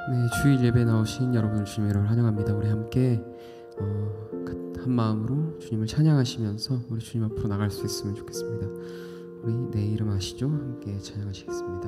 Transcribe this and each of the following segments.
네, 주일 예배 나오신 여러분을 주님의 이름으로 환영합니다. 우리 함께 한 마음으로 주님을 찬양하시면서 우리 주님 앞으로 나갈 수 있으면 좋겠습니다. 우리 내 이름 아시죠? 함께 찬양하시겠습니다.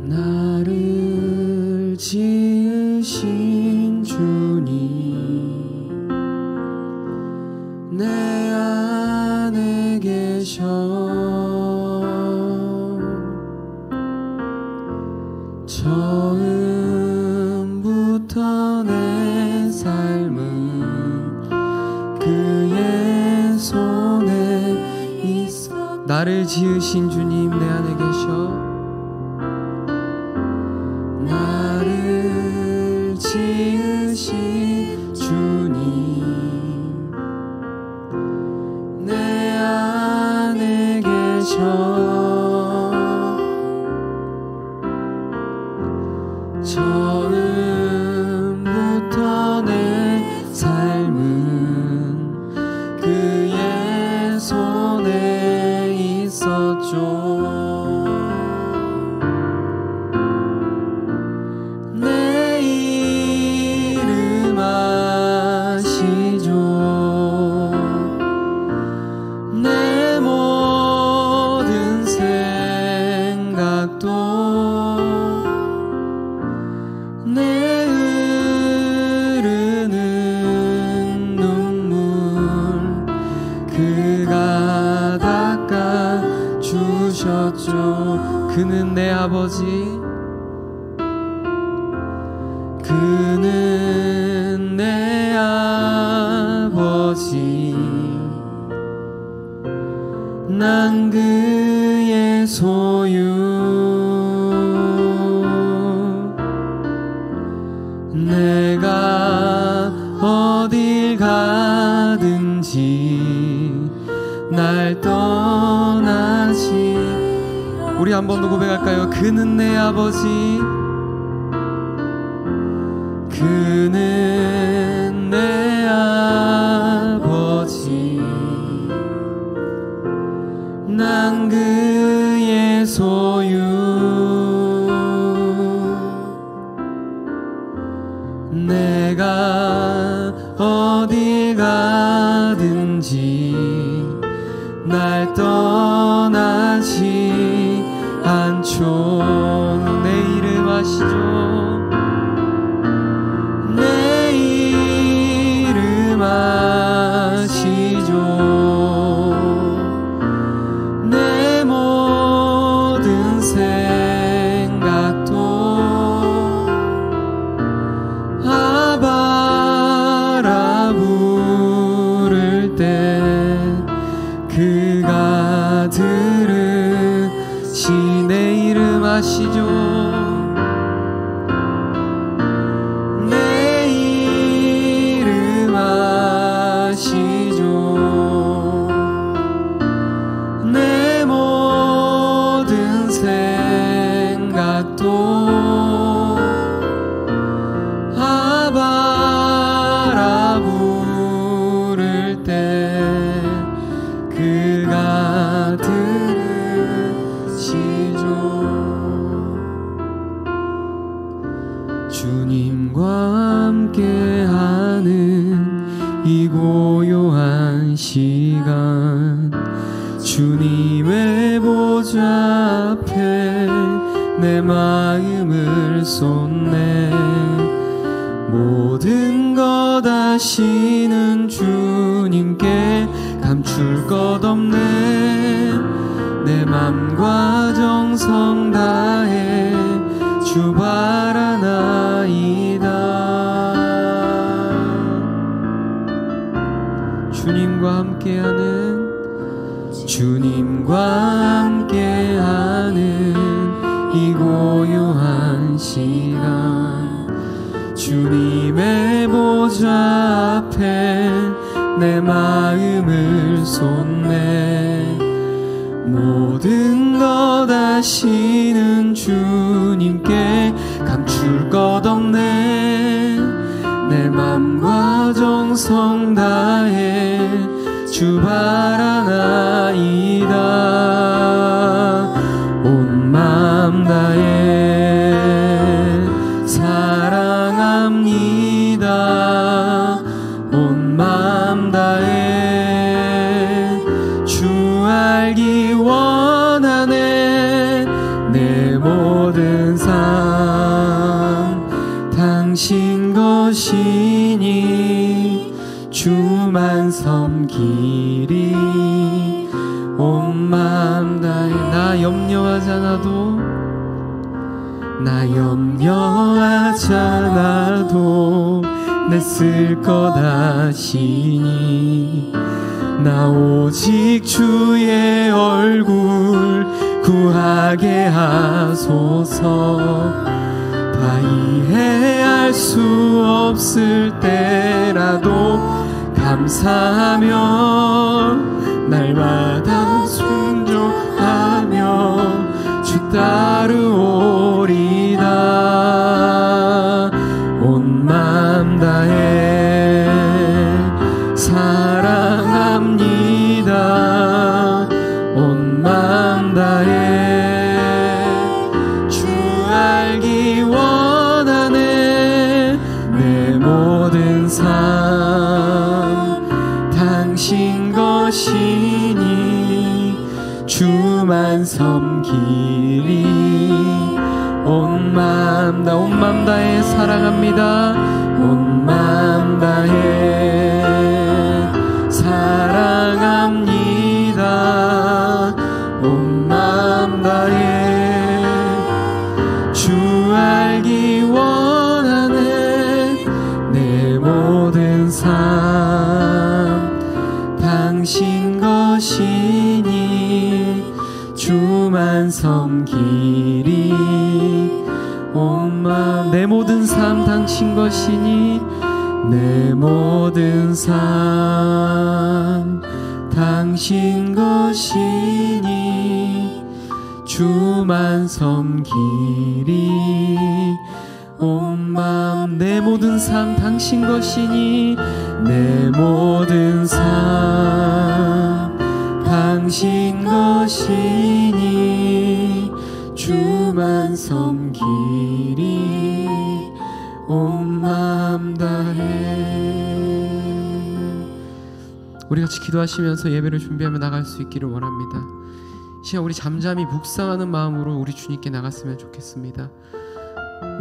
나를 지으신 주님 내 안에 계셔 처음부터 내 삶은 그의 손에 있어. 나를 지으신 주님 내 안에 계셔 나를 지으신 주님 내 안에 계셔 처음부터 내 삶은 그의 손에 있었죠. 그는 내 아버지 그는 내 아버지 난 그의 소유 내가 어딜 가든지 날 떠나지. 우리 한 번 더 고백할까요? 그는 내 아버지 그는 내 아버지 난 그의 소유 내가 어디 가든지 날 떠나지 않죠. 내 이름 아시죠? 내 이름 아시죠? 내 모든 생각도 아바라 부를 때 그가 들으시. 내 이름 아시죠? 내 이름 아시죠? 내 모든 생각도 아바라 부를 때 그가 주님과 함께하는 이 고요한 시간 주님의 보좌 앞에 내 마음을 쏟네. 모든 것 아시는 주님께 감출 것 없네. 내 맘과 정성 다해 주 바라나이다. 주님과 함께하는 이 고요한 시간 주님의 보좌 앞에 내 마음을 쏟네. 모든 것 아시는 주님께 감출 것 없네. 내 맘과 정성 다해 주 바라나이다. 온 맘 다해 사랑합니다. 온 맘 다해 주 알기 원하네. 내 모든 삶 당신 것이니 주만 섬기리. 온 맘 다해 나 염려하지 않아도, 나 염려하지 않아도 내 쓸 것 아시니. 나 오직 주의 얼굴 구하게 하소서. 다 이해할 수 없을 때라도 감사하며 날마다 순종하며 주 따르오리다. 온 맘 다해 사랑합니다. 온 맘 다해 주 알기 원하네. 내 모든 삶 당신 것이니 주만 섬기리. 온 맘 다해 사랑합니다. 온 맘 다해 사랑합니다. 온 맘 다해 주 알기 원하네. 내 모든 삶 당신 것이니 주만 섬기리. 온 맘 내 모든 삶 당신 것이니 내 모든 삶 당신 것이니 주만 섬기리. 온 맘 내 모든 삶 당신 것이니 내 모든 삶 당신 것이니 주만 섬기리. 온 맘 다해. 우리 같이 기도하시면서 예배를 준비하며 나갈 수 있기를 원합니다. 시간 우리 잠잠히 묵상하는 마음으로 우리 주님께 나갔으면 좋겠습니다.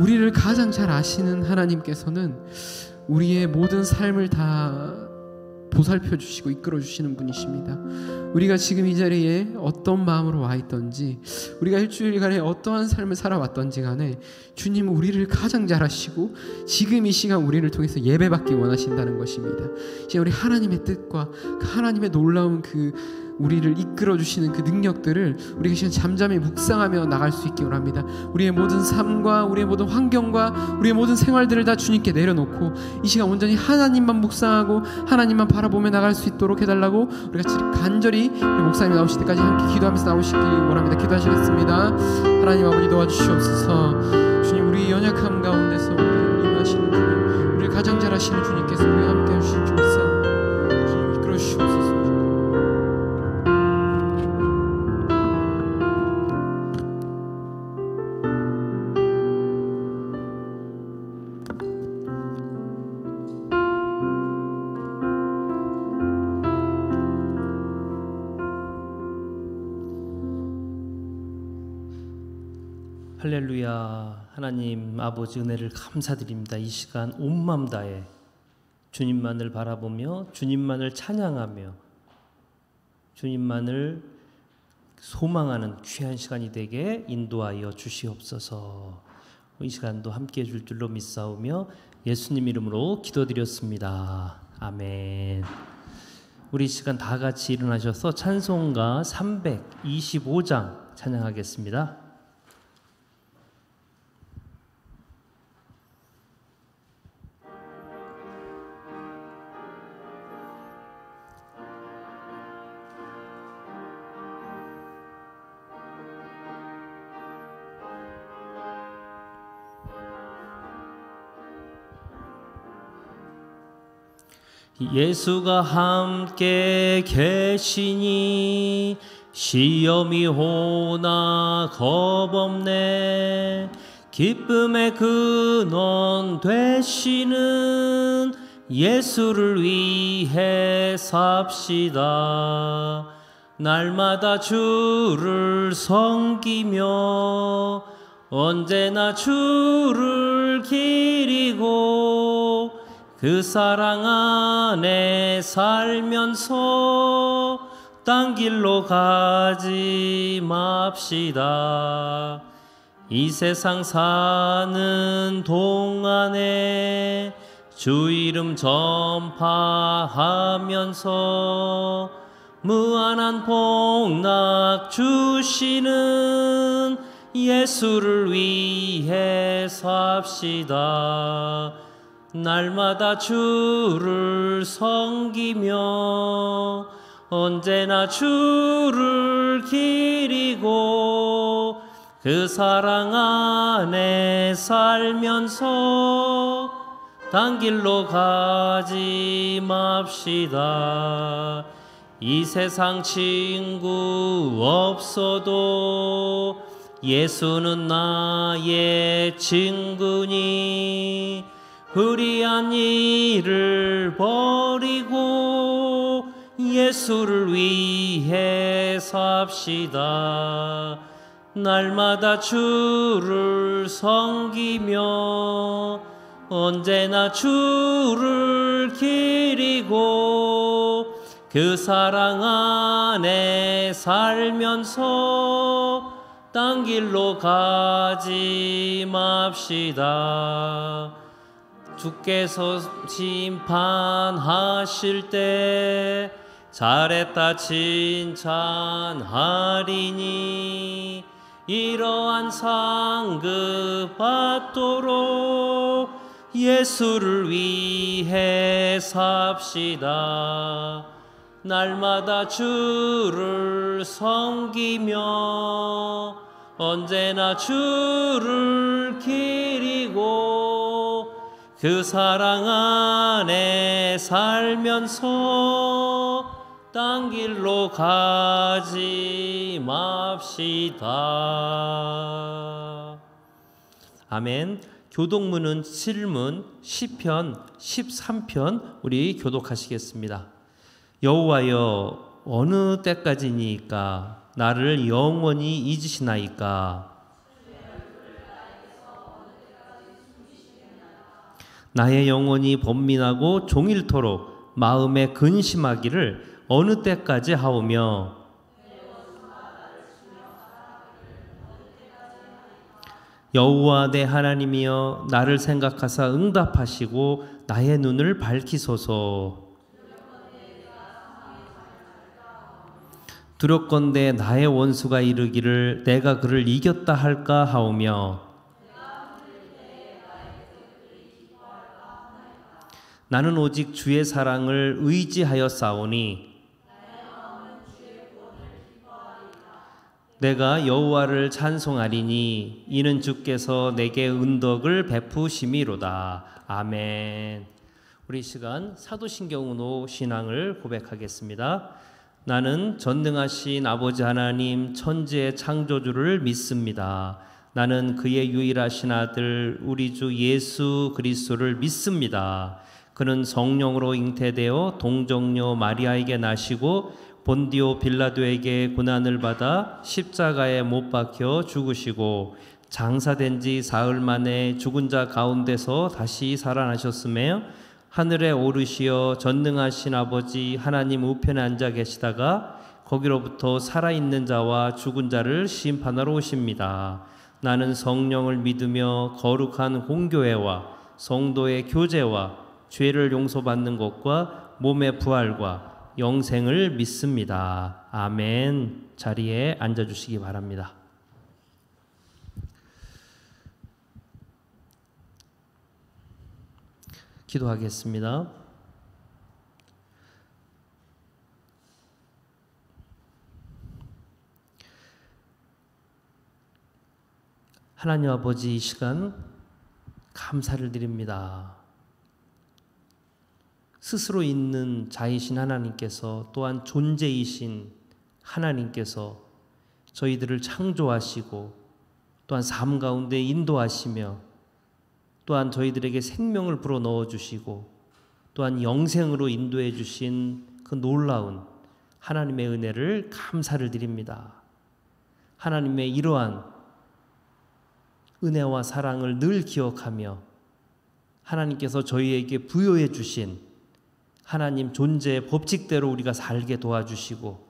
우리를 가장 잘 아시는 하나님께서는 우리의 모든 삶을 다 보살펴 주시고 이끌어 주시는 분이십니다. 우리가 지금 이 자리에 어떤 마음으로 와 있던지, 우리가 일주일간에 어떠한 삶을 살아왔던지 간에 주님은 우리를 가장 잘 아시고 지금 이 시간 우리를 통해서 예배받기 원하신다는 것입니다. 이제 우리 하나님의 뜻과 하나님의 놀라운 그 우리를 이끌어 주시는 그 능력들을 우리가 시간 잠잠히 묵상하며 나갈 수 있기 원합니다. 우리의 모든 삶과 우리의 모든 환경과 우리의 모든 생활들을 다 주님께 내려놓고 이 시간 온전히 하나님만 묵상하고 하나님만 바라보며 나갈 수 있도록 해달라고 우리가 간절히 우리 목사님이 나오실 때까지 함께 기도하면서 나오시기 원합니다. 기도하시겠습니다. 하나님 아버지 도와주시옵소서. 주님, 우리 연약함 가운데서 우리를 임하시는 주님, 우리를 가장 잘 아시는 주님께서 우리와 함께 해주실 줄 믿사옵니다. 주님 이끌어 주시옵소서. 할렐루야. 하나님 아버지 은혜를 감사드립니다. 이 시간 온 마음 다해 주님만을 바라보며 주님만을 찬양하며 주님만을 소망하는 귀한 시간이 되게 인도하여 주시옵소서. 이 시간도 함께해 줄 줄로 믿사오며 예수님 이름으로 기도드렸습니다. 아멘. 우리 이 시간 다 같이 일어나셔서 찬송가 325장 찬양하겠습니다. 예수가 함께 계시니 시험이 오나 겁없네. 기쁨의 근원 되시는 예수를 위해 삽시다. 날마다 주를 섬기며 언제나 주를 기리고 그 사랑 안에 살면서 딴 길로 가지 맙시다. 이 세상 사는 동안에 주 이름 전파하면서 무한한 복락 주시는 예수를 위해 삽시다. 날마다 주를 섬기며 언제나 주를 기리고 그 사랑 안에 살면서 딴 길로 가지 맙시다. 이 세상 친구 없어도 예수는 나의 친구니 불의한 일을 버리고 예수를 위해 삽시다. 날마다 주를 섬기며 언제나 주를 기리고 그 사랑 안에 살면서 딴 길로 가지 맙시다. 주께서 심판하실 때 잘했다 칭찬하리니 이러한 상급 받도록 예수를 위해 삽시다. 날마다 주를 섬기며 언제나 주를 기리고 그 사랑 안에 살면서 딴 길로 가지 맙시다. 아멘. 교독문은 7문, 시편 13편 우리 교독하시겠습니다. 여호와여 어느 때까지니까 나를 영원히 잊으시나이까. 나의 영혼이 번민하고 종일토록 마음에 근심하기를 어느 때까지 하오며 여호와 내 하나님이여 나를 생각하사 응답하시고 나의 눈을 밝히소서. 두렵건대 나의 원수가 이르기를 내가 그를 이겼다 할까 하오며 나는 오직 주의 사랑을 의지하여 싸우니 내가 여호와를 찬송하리니 이는 주께서 내게 은덕을 베푸심이로다. 아멘. 우리 이 시간 사도신경으로 신앙을 고백하겠습니다. 나는 전능하신 아버지 하나님 천지의 창조주를 믿습니다. 나는 그의 유일하신 아들 우리 주 예수 그리스도를 믿습니다. 그는 성령으로 잉태되어 동정녀 마리아에게 나시고 본디오 빌라도에게 고난을 받아 십자가에 못 박혀 죽으시고 장사된 지 사흘 만에 죽은 자 가운데서 다시 살아나셨으며 하늘에 오르시어 전능하신 아버지 하나님 우편에 앉아 계시다가 거기로부터 살아있는 자와 죽은 자를 심판하러 오십니다. 나는 성령을 믿으며 거룩한 공교회와 성도의 교제와 죄를 용서받는 것과 몸의 부활과 영생을 믿습니다. 아멘. 자리에 앉아주시기 바랍니다. 기도하겠습니다. 하나님 아버지, 이 시간 감사를 드립니다. 스스로 있는 자이신 하나님께서 또한 존재이신 하나님께서 저희들을 창조하시고 또한 삶 가운데 인도하시며 또한 저희들에게 생명을 불어넣어 주시고 또한 영생으로 인도해 주신 그 놀라운 하나님의 은혜를 감사를 드립니다. 하나님의 이러한 은혜와 사랑을 늘 기억하며 하나님께서 저희에게 부여해 주신 하나님 존재의 법칙대로 우리가 살게 도와주시고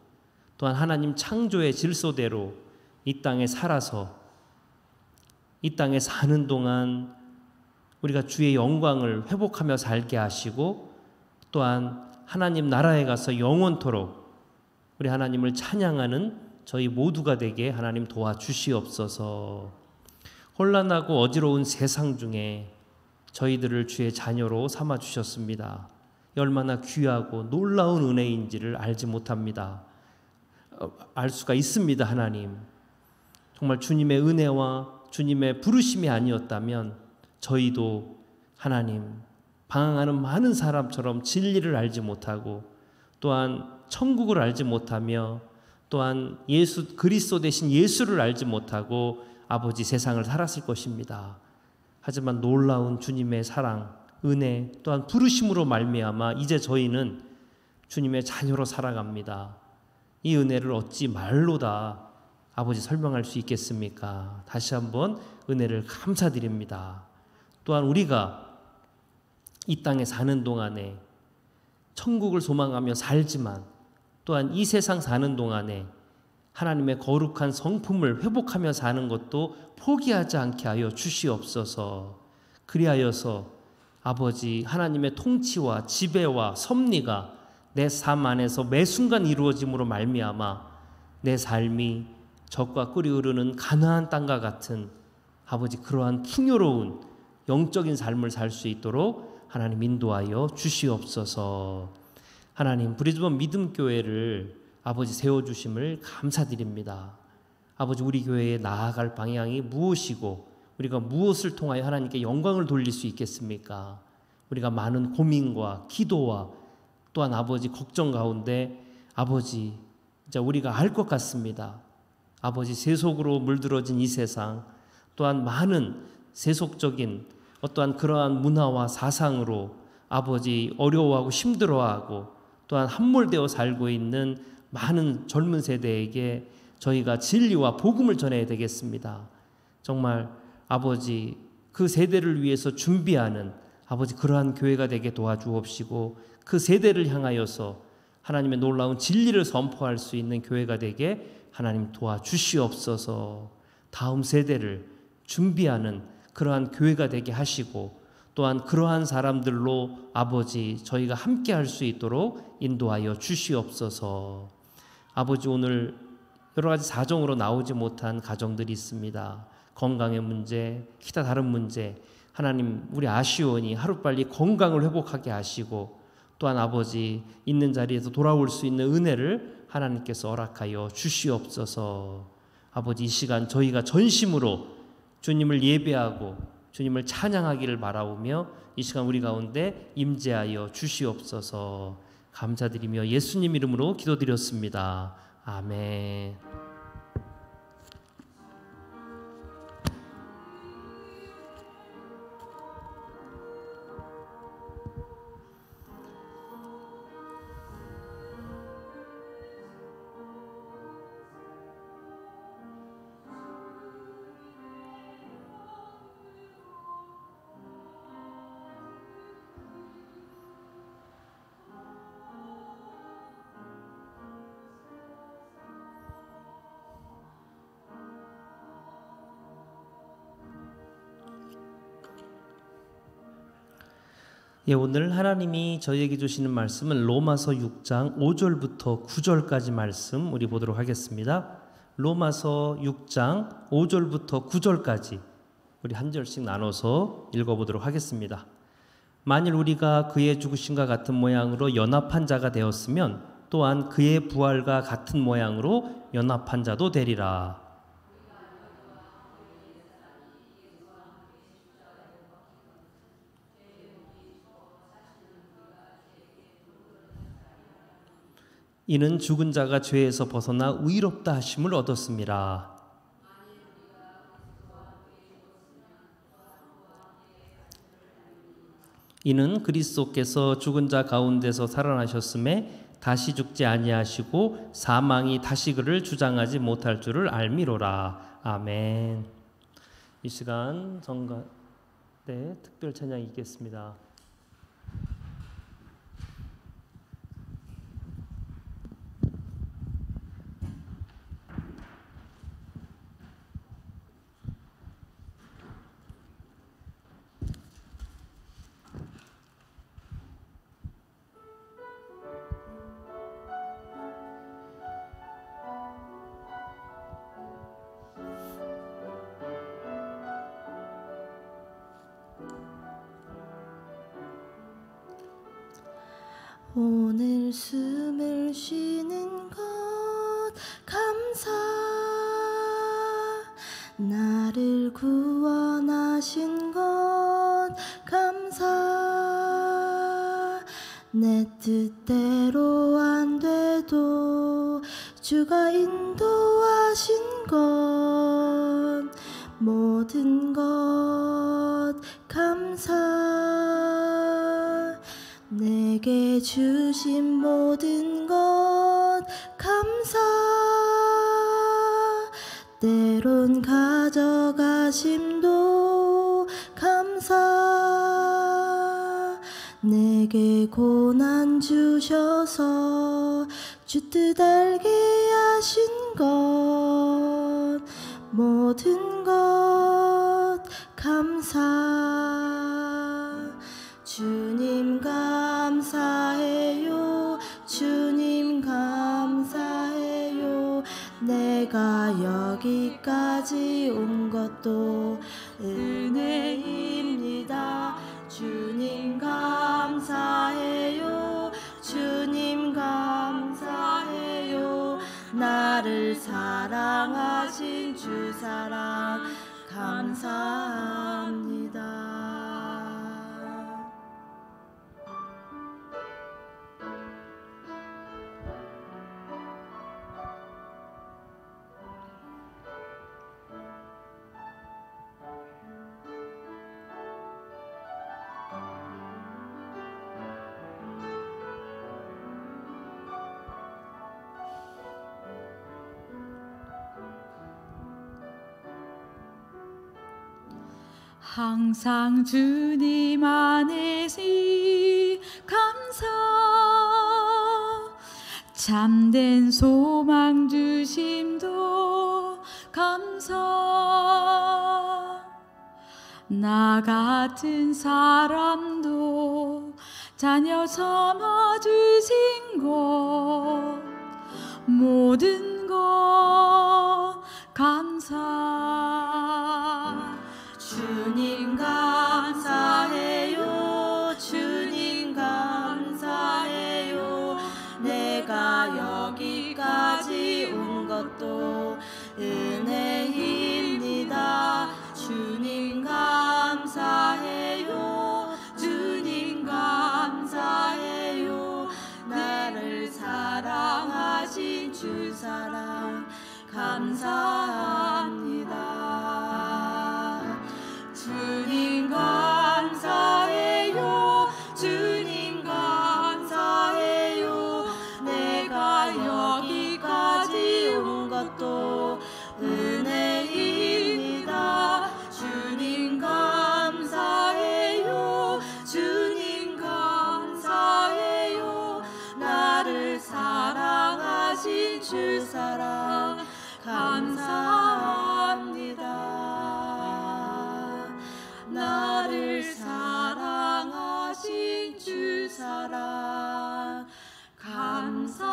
또한 하나님 창조의 질서대로 이 땅에 살아서 이 땅에 사는 동안 우리가 주의 영광을 회복하며 살게 하시고 또한 하나님 나라에 가서 영원토록 우리 하나님을 찬양하는 저희 모두가 되게 하나님 도와주시옵소서. 혼란하고 어지러운 세상 중에 저희들을 주의 자녀로 삼아주셨습니다. 얼마나 귀하고 놀라운 은혜인지를 알지 못합니다. 알 수가 있습니다. 하나님 정말 주님의 은혜와 주님의 부르심이 아니었다면 저희도 하나님 방황하는 많은 사람처럼 진리를 알지 못하고 또한 천국을 알지 못하며 또한 예수 그리스도 대신 예수를 알지 못하고 아버지 세상을 살았을 것입니다. 하지만 놀라운 주님의 사랑, 은혜 또한 부르심으로 말미암아 이제 저희는 주님의 자녀로 살아갑니다. 이 은혜를 어찌 말로 다 아버지 설명할 수 있겠습니까? 다시 한번 은혜를 감사드립니다. 또한 우리가 이 땅에 사는 동안에 천국을 소망하며 살지만 또한 이 세상 사는 동안에 하나님의 거룩한 성품을 회복하며 사는 것도 포기하지 않게 하여 주시옵소서. 그리하여서 아버지 하나님의 통치와 지배와 섭리가 내 삶 안에서 매 순간 이루어짐으로 말미암아 내 삶이 젖과 꿀이 흐르는 가나안 땅과 같은 아버지 그러한 풍요로운 영적인 삶을 살 수 있도록 하나님 인도하여 주시옵소서. 하나님 브리즈번 믿음교회를 아버지 세워주심을 감사드립니다. 아버지 우리 교회에 나아갈 방향이 무엇이고 우리가 무엇을 통하여 하나님께 영광을 돌릴 수 있겠습니까? 우리가 많은 고민과 기도와 또한 아버지 걱정 가운데 아버지 이제 우리가 알 것 같습니다. 아버지 세속으로 물들어진 이 세상 또한 많은 세속적인 어떠한 그러한 문화와 사상으로 아버지 어려워하고 힘들어하고 또한 함몰되어 살고 있는 많은 젊은 세대에게 저희가 진리와 복음을 전해야 되겠습니다. 정말 아버지 그 세대를 위해서 준비하는 아버지 그러한 교회가 되게 도와주옵시고 그 세대를 향하여서 하나님의 놀라운 진리를 선포할 수 있는 교회가 되게 하나님 도와주시옵소서. 다음 세대를 준비하는 그러한 교회가 되게 하시고 또한 그러한 사람들로 아버지 저희가 함께 할 수 있도록 인도하여 주시옵소서. 아버지 오늘 여러 가지 사정으로 나오지 못한 가정들이 있습니다. 건강의 문제, 기타 다른 문제 하나님 우리 아쉬우니 하루빨리 건강을 회복하게 하시고 또한 아버지 있는 자리에서 돌아올 수 있는 은혜를 하나님께서 허락하여 주시옵소서. 아버지 이 시간 저희가 전심으로 주님을 예배하고 주님을 찬양하기를 바라오며 이 시간 우리 가운데 임재하여 주시옵소서. 감사드리며 예수님 이름으로 기도드렸습니다. 아멘. 예, 오늘 하나님이 저희에게 주시는 말씀은 로마서 6장 5절부터 9절까지 말씀 우리 보도록 하겠습니다. 로마서 6장 5절부터 9절까지 우리 한 절씩 나눠서 읽어보도록 하겠습니다. 만일 우리가 그의 죽으심과 같은 모양으로 연합한 자가 되었으면 또한 그의 부활과 같은 모양으로 연합한 자도 되리라. 이는 죽은 자가 죄에서 벗어나 의롭다 하심을 얻었습니다. 이는 그리스도께서 죽은 자 가운데서 살아나셨음에 다시 죽지 아니하시고 사망이 다시 그를 주장하지 못할 줄을 알미로라. 아멘. 이 시간 정가 특별 찬양 있겠습니다. 오늘 숨을 쉬는 것 감사, 나를 구원하신 것 감사. 내 뜻대로 안 돼도 주가 인도하신 것 모든 것 감사. 내게 주신 모든 것 감사. 때론 가져가심도 감사. 내게 고난 주셔서 주 뜻 알게 하신 것 모든 것 감사. 주님 감사해요. 주님 감사해요. 내가 여기까지 온 것도 은혜입니다. 주님 감사해요. 주님 감사해요. 나를 사랑하신 주 사랑 감사합니다. 항상 주님 안에서 감사. 참된 소망 주심도 감사. 나 같은 사람도 자녀 삼아 주신 것 모든 것 감사. 주님 감사해요. 주님 감사해요. 내가 여기까지 온 것도 은혜입니다. 주님 감사해요. 주님 감사해요. 나를 사랑하신 주 사랑 감사합니다. 주님 감사해요. 주님 감사해요. 내가 여기까지 온 것도 은혜입니다. 주님 감사해요. 주님 감사해요. 나를 사랑하신 주 사랑 감사합니다. 나를 사랑하신 주 사랑 감사합니다.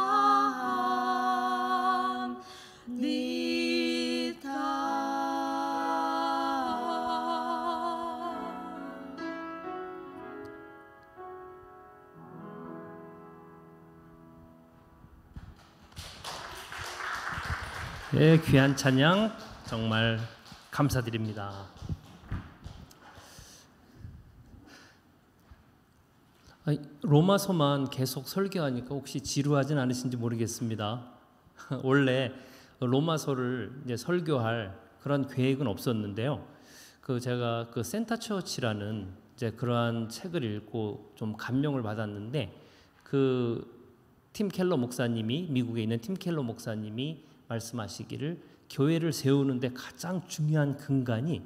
네, 귀한 찬양 정말 감사드립니다. 로마서만 계속 설교하니까 혹시 지루하진 않으신지 모르겠습니다. 원래 로마서를 이제 설교할 그런 계획은 없었는데요. 제가 센터처치라는 이제 그러한 책을 읽고 좀 감명을 받았는데 팀 켈러 목사님이, 미국에 있는 팀 켈러 목사님이 말씀하시기를 교회를 세우는데 가장 중요한 근간이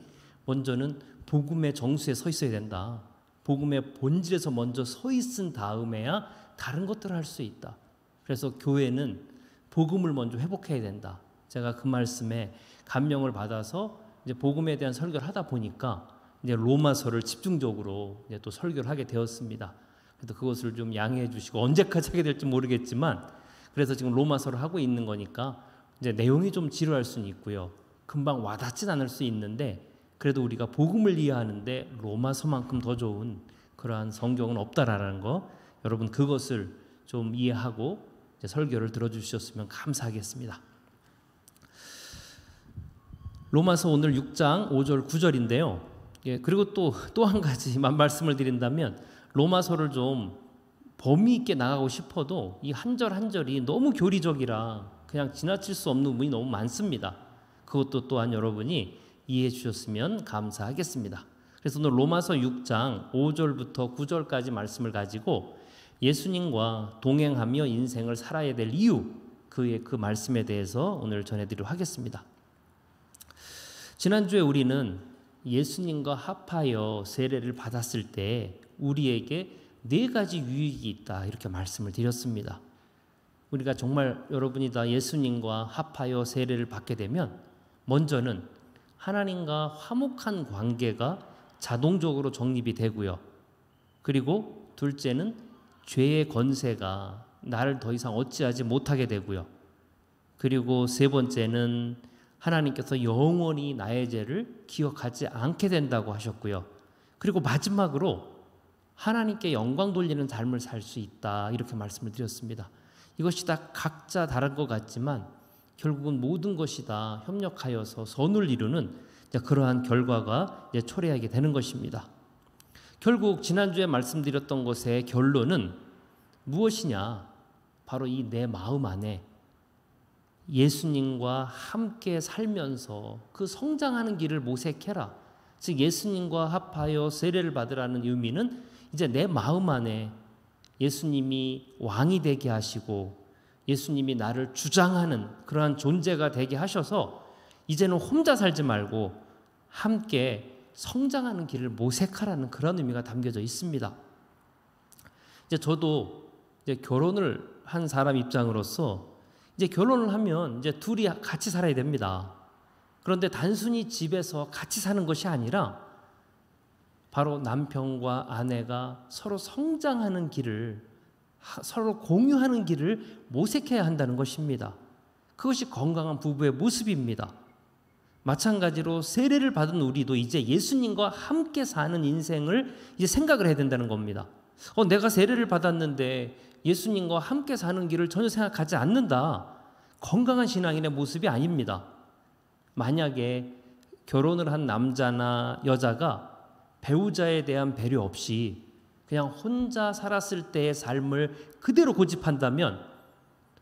먼저는 복음의 정수에 서 있어야 된다. 복음의 본질에서 먼저 서 있은 다음에야 다른 것들을 할 수 있다. 그래서 교회는 복음을 먼저 회복해야 된다. 제가 그 말씀에 감명을 받아서 이제 복음에 대한 설교를 하다 보니까 이제 로마서를 집중적으로 이제 또 설교를 하게 되었습니다. 그래서 그것을 좀 양해해 주시고, 언제까지 하게 될지 모르겠지만 그래서 지금 로마서를 하고 있는 거니까 이제 내용이 좀 지루할 수는 있고요. 금방 와닿진 않을 수 있는데 그래도 우리가 복음을 이해하는데 로마서만큼 더 좋은 그러한 성경은 없다라는 거, 여러분 그것을 좀 이해하고 이제 설교를 들어주셨으면 감사하겠습니다. 로마서 오늘 6장 5절 9절인데요. 그리고 또 한 가지만 말씀을 드린다면, 로마서를 좀 범위 있게 나가고 싶어도 이 한 절 한 절이 너무 교리적이라 그냥 지나칠 수 없는 부분이 너무 많습니다. 그것도 또한 여러분이 이해해 주셨으면 감사하겠습니다. 그래서 오늘 로마서 6장 5절부터 9절까지 말씀을 가지고 예수님과 동행하며 인생을 살아야 될 이유, 그 말씀에 대해서 오늘 전해드리도록 하겠습니다. 지난주에 우리는 예수님과 합하여 세례를 받았을 때 우리에게 4가지 유익이 있다, 이렇게 말씀을 드렸습니다. 우리가 정말 여러분이 다 예수님과 합하여 세례를 받게 되면 먼저는 하나님과 화목한 관계가 자동적으로 정립이 되고요. 그리고 둘째는 죄의 권세가 나를 더 이상 어찌하지 못하게 되고요. 그리고 세 번째는 하나님께서 영원히 나의 죄를 기억하지 않게 된다고 하셨고요. 그리고 마지막으로 하나님께 영광 돌리는 삶을 살 수 있다, 이렇게 말씀을 드렸습니다. 이것이 다 각자 다른 것 같지만 결국은 모든 것이 다 협력하여서 선을 이루는 그러한 결과가 초래하게 되는 것입니다. 결국 지난주에 말씀드렸던 것의 결론은 무엇이냐? 바로 이 내 마음 안에 예수님과 함께 살면서 그 성장하는 길을 모색해라. 즉 예수님과 합하여 세례를 받으라는 의미는 이제 내 마음 안에 예수님이 왕이 되게 하시고 예수님이 나를 주장하는 그러한 존재가 되게 하셔서 이제는 혼자 살지 말고 함께 성장하는 길을 모색하라는 그런 의미가 담겨져 있습니다. 이제 저도 이제 결혼을 한 사람 입장으로서 이제 결혼을 하면 이제 둘이 같이 살아야 됩니다. 그런데 단순히 집에서 같이 사는 것이 아니라 바로 남편과 아내가 서로 성장하는 길을, 서로 공유하는 길을 모색해야 한다는 것입니다. 그것이 건강한 부부의 모습입니다. 마찬가지로 세례를 받은 우리도 이제 예수님과 함께 사는 인생을 이제 생각을 해야 된다는 겁니다. 내가 세례를 받았는데 예수님과 함께 사는 길을 전혀 생각하지 않는다. 건강한 신앙인의 모습이 아닙니다. 만약에 결혼을 한 남자나 여자가 배우자에 대한 배려 없이 그냥 혼자 살았을 때의 삶을 그대로 고집한다면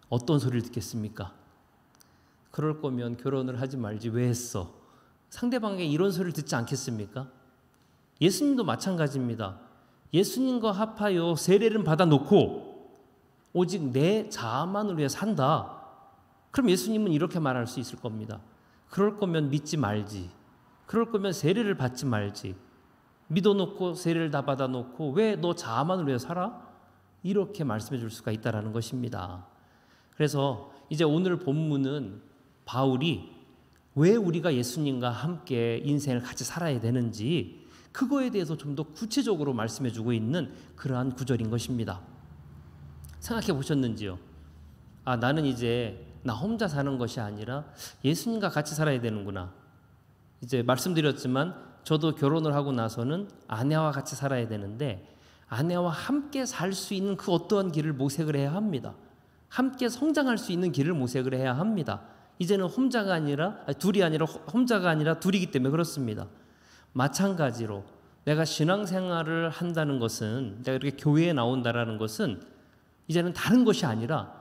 어떤 소리를 듣겠습니까? 그럴 거면 결혼을 하지 말지 왜 했어? 상대방에게 이런 소리를 듣지 않겠습니까? 예수님도 마찬가지입니다. 예수님과 합하여 세례를 받아놓고 오직 내 자아만을 위해 산다. 그럼 예수님은 이렇게 말할 수 있을 겁니다. 그럴 거면 믿지 말지. 그럴 거면 세례를 받지 말지. 믿어놓고 세례를 다 받아놓고 왜 너 자아만을 위해 살아? 이렇게 말씀해 줄 수가 있다는 것입니다. 그래서 이제 오늘 본문은 바울이 왜 우리가 예수님과 함께 인생을 같이 살아야 되는지 그거에 대해서 좀 더 구체적으로 말씀해 주고 있는 그러한 구절인 것입니다. 생각해 보셨는지요? 나는 이제 나 혼자 사는 것이 아니라 예수님과 같이 살아야 되는구나. 이제 말씀드렸지만 저도 결혼을 하고 나서는 아내와 같이 살아야 되는데 아내와 함께 살 수 있는 그 어떠한 길을 모색을 해야 합니다. 함께 성장할 수 있는 길을 모색을 해야 합니다. 이제는 혼자가 아니라 둘이 아니라 혼자가 아니라 둘이기 때문에 그렇습니다. 마찬가지로 내가 신앙생활을 한다는 것은, 내가 이렇게 교회에 나온다라는 것은 이제는 다른 것이 아니라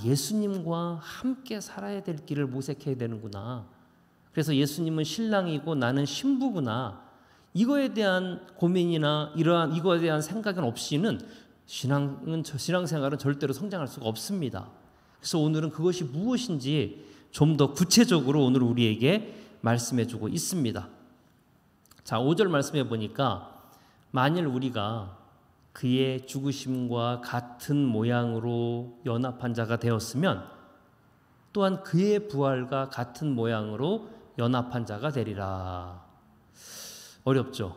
예수님과 함께 살아야 될 길을 모색해야 되는구나. 그래서 예수님은 신랑이고 나는 신부구나. 이거에 대한 고민이나 이거에 대한 생각은 없이는 신앙생활은 절대로 성장할 수가 없습니다. 그래서 오늘은 그것이 무엇인지 좀 더 구체적으로 오늘 우리에게 말씀해주고 있습니다. 자, 5절 말씀해 보니까 만일 우리가 그의 죽으심과 같은 모양으로 연합한 자가 되었으면 또한 그의 부활과 같은 모양으로 연합한 자가 되리라. 어렵죠?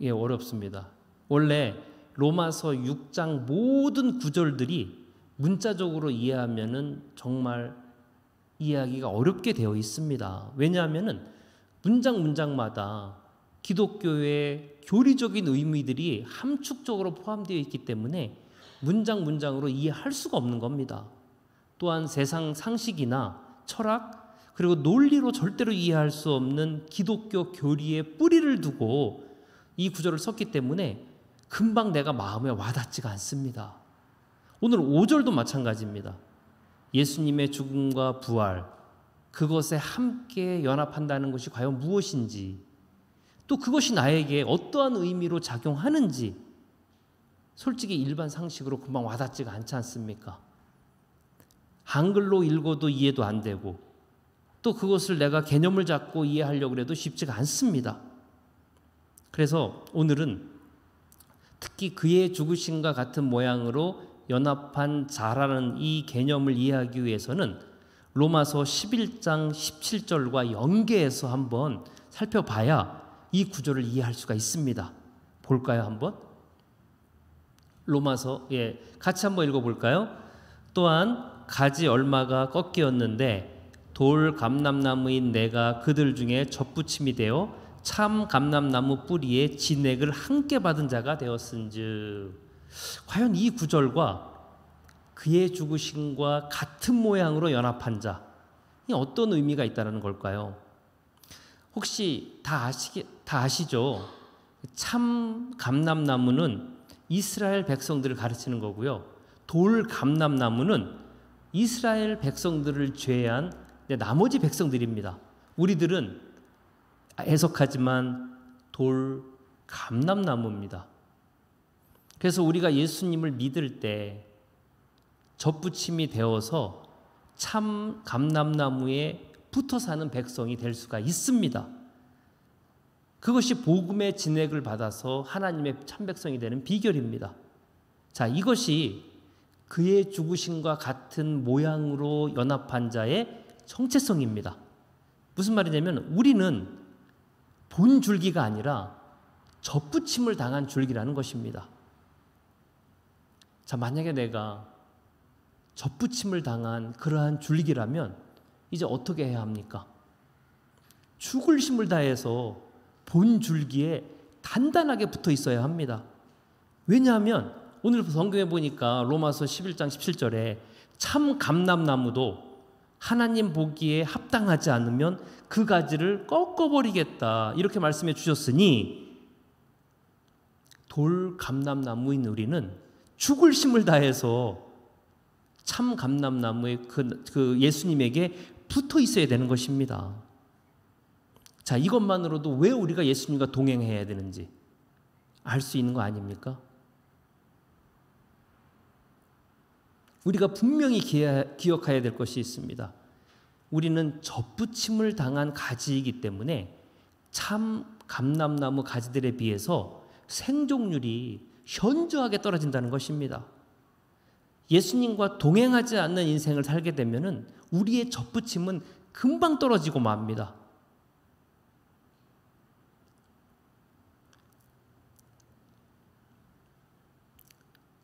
예, 어렵습니다. 원래 로마서 6장 모든 구절들이 문자적으로 이해하면은 정말 이해하기가 어렵게 되어 있습니다. 왜냐하면은 문장마다 기독교의 교리적인 의미들이 함축적으로 포함되어 있기 때문에 문장으로 이해할 수가 없는 겁니다. 또한 세상 상식이나 철학 그리고 논리로 절대로 이해할 수 없는 기독교 교리의 뿌리를 두고 이 구절을 썼기 때문에 금방 내가 마음에 와닿지가 않습니다. 오늘 5절도 마찬가지입니다. 예수님의 죽음과 부활, 그것에 함께 연합한다는 것이 과연 무엇인지, 또 그것이 나에게 어떠한 의미로 작용하는지 솔직히 일반 상식으로 금방 와닿지가 않지 않습니까? 한글로 읽어도 이해도 안 되고 또 그것을 내가 개념을 잡고 이해하려고 해도 쉽지가 않습니다. 그래서 오늘은 특히 그의 죽으심과 같은 모양으로 연합한 자라는 이 개념을 이해하기 위해서는 로마서 11장 17절과 연계해서 한번 살펴봐야 이 구절을 이해할 수가 있습니다. 볼까요, 한번? 로마서, 같이 한번 읽어볼까요? 또한 가지 얼마가 꺾이었는데 돌 감람나무인 내가 그들 중에 접붙임이 되어 참 감람나무 뿌리에 진액을 함께 받은 자가 되었은즉. 과연 이 구절과 그의 죽으심과 같은 모양으로 연합한 자, 이 어떤 의미가 있다는 걸까요? 혹시 다 아시죠? 참 감람나무는 이스라엘 백성들을 가르치는 거고요. 돌 감람나무는 이스라엘 백성들을 제외한 나머지 백성들입니다. 우리들은 해석하지만 돌 감람나무입니다. 그래서 우리가 예수님을 믿을 때 접붙임이 되어서 참 감람나무에 붙어 사는 백성이 될 수가 있습니다. 그것이 복음의 진액을 받아서 하나님의 참 백성이 되는 비결입니다. 자, 이것이 그의 죽으심과 같은 모양으로 연합한 자의 정체성입니다. 무슨 말이냐면 우리는 본 줄기가 아니라 접붙임을 당한 줄기라는 것입니다. 자, 만약에 내가 접붙임을 당한 그러한 줄기라면 이제 어떻게 해야 합니까? 죽을 힘을 다해서 본 줄기에 단단하게 붙어 있어야 합니다. 왜냐하면 오늘 성경에 보니까 로마서 11장 17절에 참 감람나무도 하나님 보기에 합당하지 않으면 그 가지를 꺾어버리겠다 이렇게 말씀해 주셨으니 돌 감람나무인 우리는 죽을 힘을 다해서 참 감람나무의 그 예수님에게 붙어 있어야 되는 것입니다. 자, 이것만으로도 왜 우리가 예수님과 동행해야 되는지 알 수 있는 거 아닙니까? 우리가 분명히 기억해야 될 것이 있습니다. 우리는 접붙임을 당한 가지이기 때문에 참 감람나무 가지들에 비해서 생존율이 현저하게 떨어진다는 것입니다. 예수님과 동행하지 않는 인생을 살게 되면은 우리의 접붙임은 금방 떨어지고 맙니다.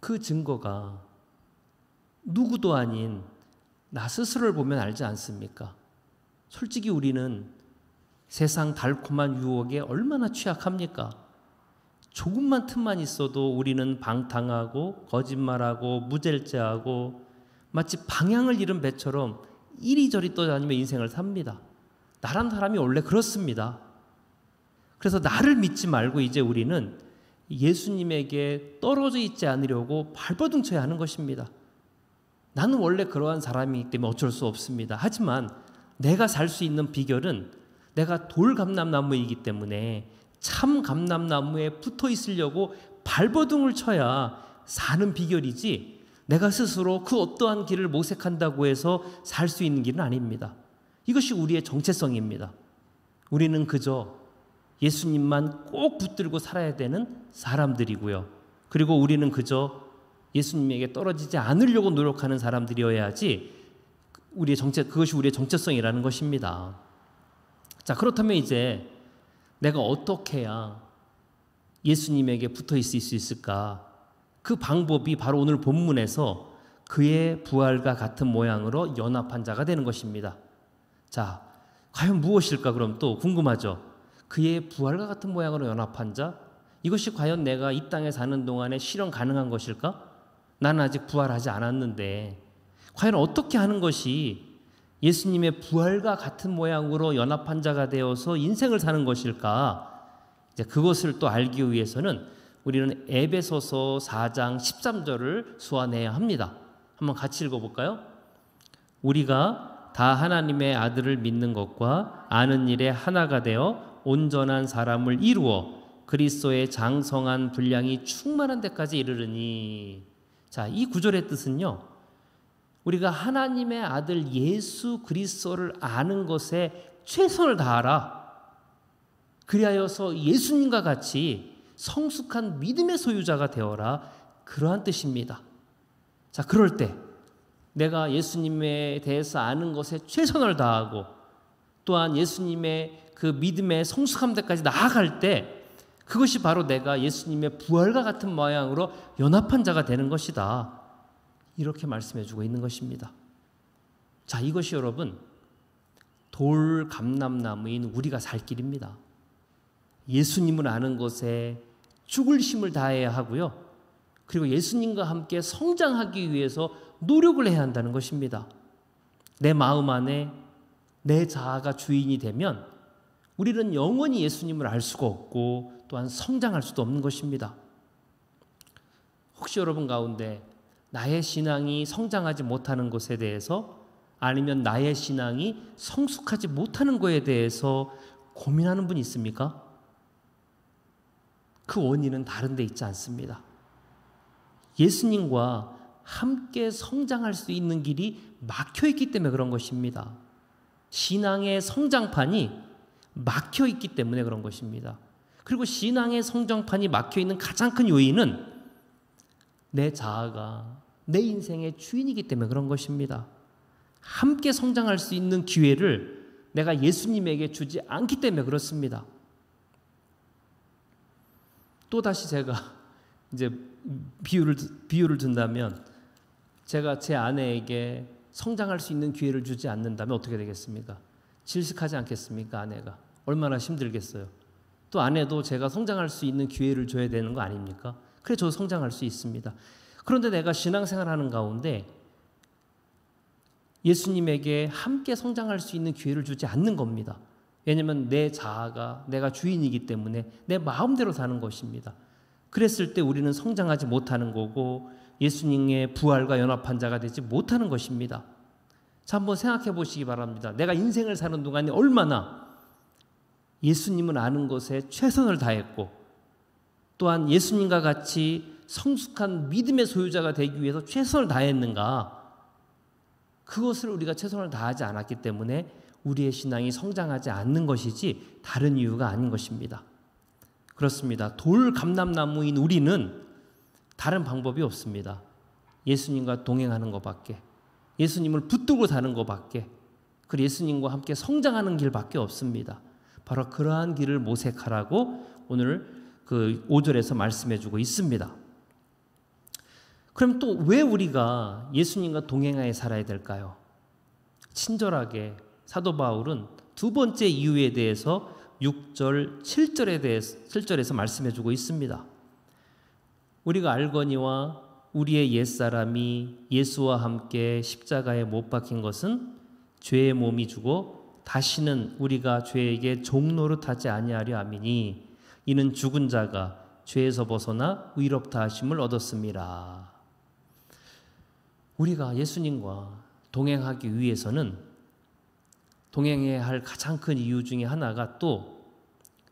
그 증거가 누구도 아닌 나 스스로를 보면 알지 않습니까? 솔직히 우리는 세상 달콤한 유혹에 얼마나 취약합니까? 조금만 틈만 있어도 우리는 방탕하고 거짓말하고 무절제하고 마치 방향을 잃은 배처럼 이리저리 떠다니며 인생을 삽니다. 나란 사람이 원래 그렇습니다. 그래서 나를 믿지 말고 이제 우리는 예수님에게 떨어져 있지 않으려고 발버둥 쳐야 하는 것입니다. 나는 원래 그러한 사람이기 때문에 어쩔 수 없습니다. 하지만 내가 살 수 있는 비결은 내가 돌감람나무이기 때문에 참 감람나무에 붙어 있으려고 발버둥을 쳐야 사는 비결이지, 내가 스스로 그 어떠한 길을 모색한다고 해서 살 수 있는 길은 아닙니다. 이것이 우리의 정체성입니다. 우리는 그저 예수님만 꼭 붙들고 살아야 되는 사람들이고요. 그리고 우리는 그저 예수님에게 떨어지지 않으려고 노력하는 사람들이어야지 그것이 우리의 정체성이라는 것입니다. 자, 그렇다면 이제 내가 어떻게 해야 예수님에게 붙어 있을 수 있을까? 그 방법이 바로 오늘 본문에서 그의 부활과 같은 모양으로 연합한 자가 되는 것입니다. 자, 과연 무엇일까? 그럼 또 궁금하죠. 그의 부활과 같은 모양으로 연합한 자? 이것이 과연 내가 이 땅에 사는 동안에 실현 가능한 것일까? 나는 아직 부활하지 않았는데 과연 어떻게 하는 것이 예수님의 부활과 같은 모양으로 연합한 자가 되어서 인생을 사는 것일까? 이제 그것을 또 알기 위해서는 우리는 에베소서 4장 13절을 수완해야 합니다. 한번 같이 읽어볼까요? 우리가 다 하나님의 아들을 믿는 것과 아는 일에 하나가 되어 온전한 사람을 이루어 그리스도의 장성한 분량이 충만한 데까지 이르르니. 자, 이 구절의 뜻은요, 우리가 하나님의 아들 예수 그리스도를 아는 것에 최선을 다하라. 그리하여서 예수님과 같이 성숙한 믿음의 소유자가 되어라. 그러한 뜻입니다. 자, 그럴 때 내가 예수님에 대해서 아는 것에 최선을 다하고 또한 예수님의 그 믿음의 성숙함 데까지 나아갈 때 그것이 바로 내가 예수님의 부활과 같은 모양으로 연합한 자가 되는 것이다. 이렇게 말씀해주고 있는 것입니다. 자, 이것이 여러분 돌감람나무인 우리가 살 길입니다. 예수님을 아는 것에 죽을 힘을 다해야 하고요. 그리고 예수님과 함께 성장하기 위해서 노력을 해야 한다는 것입니다. 내 마음 안에 내 자아가 주인이 되면 우리는 영원히 예수님을 알 수가 없고 또한 성장할 수도 없는 것입니다. 혹시 여러분 가운데 나의 신앙이 성장하지 못하는 것에 대해서 아니면 나의 신앙이 성숙하지 못하는 것에 대해서 고민하는 분 있습니까? 그 원인은 다른 데 있지 않습니다. 예수님과 함께 성장할 수 있는 길이 막혀있기 때문에 그런 것입니다. 신앙의 성장판이 막혀있기 때문에 그런 것입니다. 그리고 신앙의 성장판이 막혀있는 가장 큰 요인은 내 자아가 내 인생의 주인이기 때문에 그런 것입니다. 함께 성장할 수 있는 기회를 내가 예수님에게 주지 않기 때문에 그렇습니다. 또다시 제가 이제 비유를 든다면 제가 제 아내에게 성장할 수 있는 기회를 주지 않는다면 어떻게 되겠습니까? 질식하지 않겠습니까? 아내가 얼마나 힘들겠어요. 또 아내도 제가 성장할 수 있는 기회를 줘야 되는 거 아닙니까? 그래 저도 성장할 수 있습니다. 그런데 내가 신앙생활하는 가운데 예수님에게 함께 성장할 수 있는 기회를 주지 않는 겁니다. 왜냐하면 내 자아가 내가 주인이기 때문에 내 마음대로 사는 것입니다. 그랬을 때 우리는 성장하지 못하는 거고 예수님의 부활과 연합한 자가 되지 못하는 것입니다. 자, 한번 생각해 보시기 바랍니다. 내가 인생을 사는 동안에 얼마나 예수님을 아는 것에 최선을 다했고 또한 예수님과 같이 성숙한 믿음의 소유자가 되기 위해서 최선을 다했는가? 그것을 우리가 최선을 다하지 않았기 때문에 우리의 신앙이 성장하지 않는 것이지 다른 이유가 아닌 것입니다. 그렇습니다. 돌감람나무인 우리는 다른 방법이 없습니다. 예수님과 동행하는 것밖에, 예수님을 붙들고 사는 것밖에, 그리고 예수님과 함께 성장하는 길밖에 없습니다. 바로 그러한 길을 모색하라고 오늘 그 5절에서 말씀해주고 있습니다. 그럼 또 왜 우리가 예수님과 동행하여 살아야 될까요? 친절하게 사도 바울은 두 번째 이유에 대해서 6절, 7절에서 말씀해주고 있습니다. 우리가 알거니와 우리의 옛사람이 예수와 함께 십자가에 못 박힌 것은 죄의 몸이 죽어 다시는 우리가 죄에게 종노릇하지 아니하려 함이니 이는 죽은 자가 죄에서 벗어나 의롭다 하심을 얻었습니다. 우리가 예수님과 동행하기 위해서는 동행해야 할 가장 큰 이유 중에 하나가 또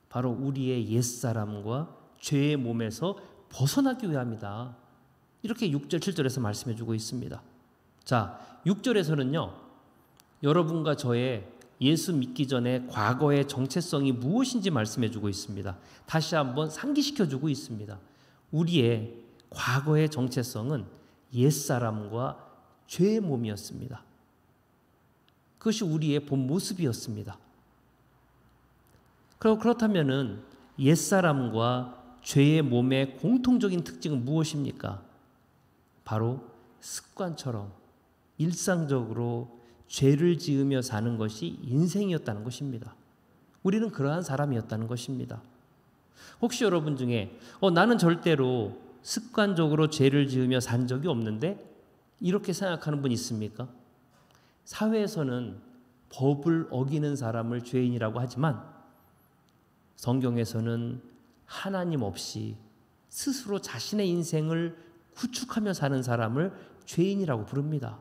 바로 우리의 옛사람과 죄의 몸에서 벗어나기 위함이다. 이렇게 6절, 7절에서 말씀해 주고 있습니다. 자, 6절에서는요, 여러분과 저의 예수 믿기 전에 과거의 정체성이 무엇인지 말씀해 주고 있습니다. 다시 한번 상기시켜 주고 있습니다. 우리의 과거의 정체성은 옛사람과 죄의 몸이었습니다. 그것이 우리의 본 모습이었습니다. 그렇다면은 옛사람과 죄의 몸의 공통적인 특징은 무엇입니까? 바로 습관처럼 일상적으로 죄를 지으며 사는 것이 인생이었다는 것입니다. 우리는 그러한 사람이었다는 것입니다. 혹시 여러분 중에 나는 절대로 습관적으로 죄를 지으며 산 적이 없는데 이렇게 생각하는 분 있습니까? 사회에서는 법을 어기는 사람을 죄인이라고 하지만 성경에서는 하나님 없이 스스로 자신의 인생을 구축하며 사는 사람을 죄인이라고 부릅니다.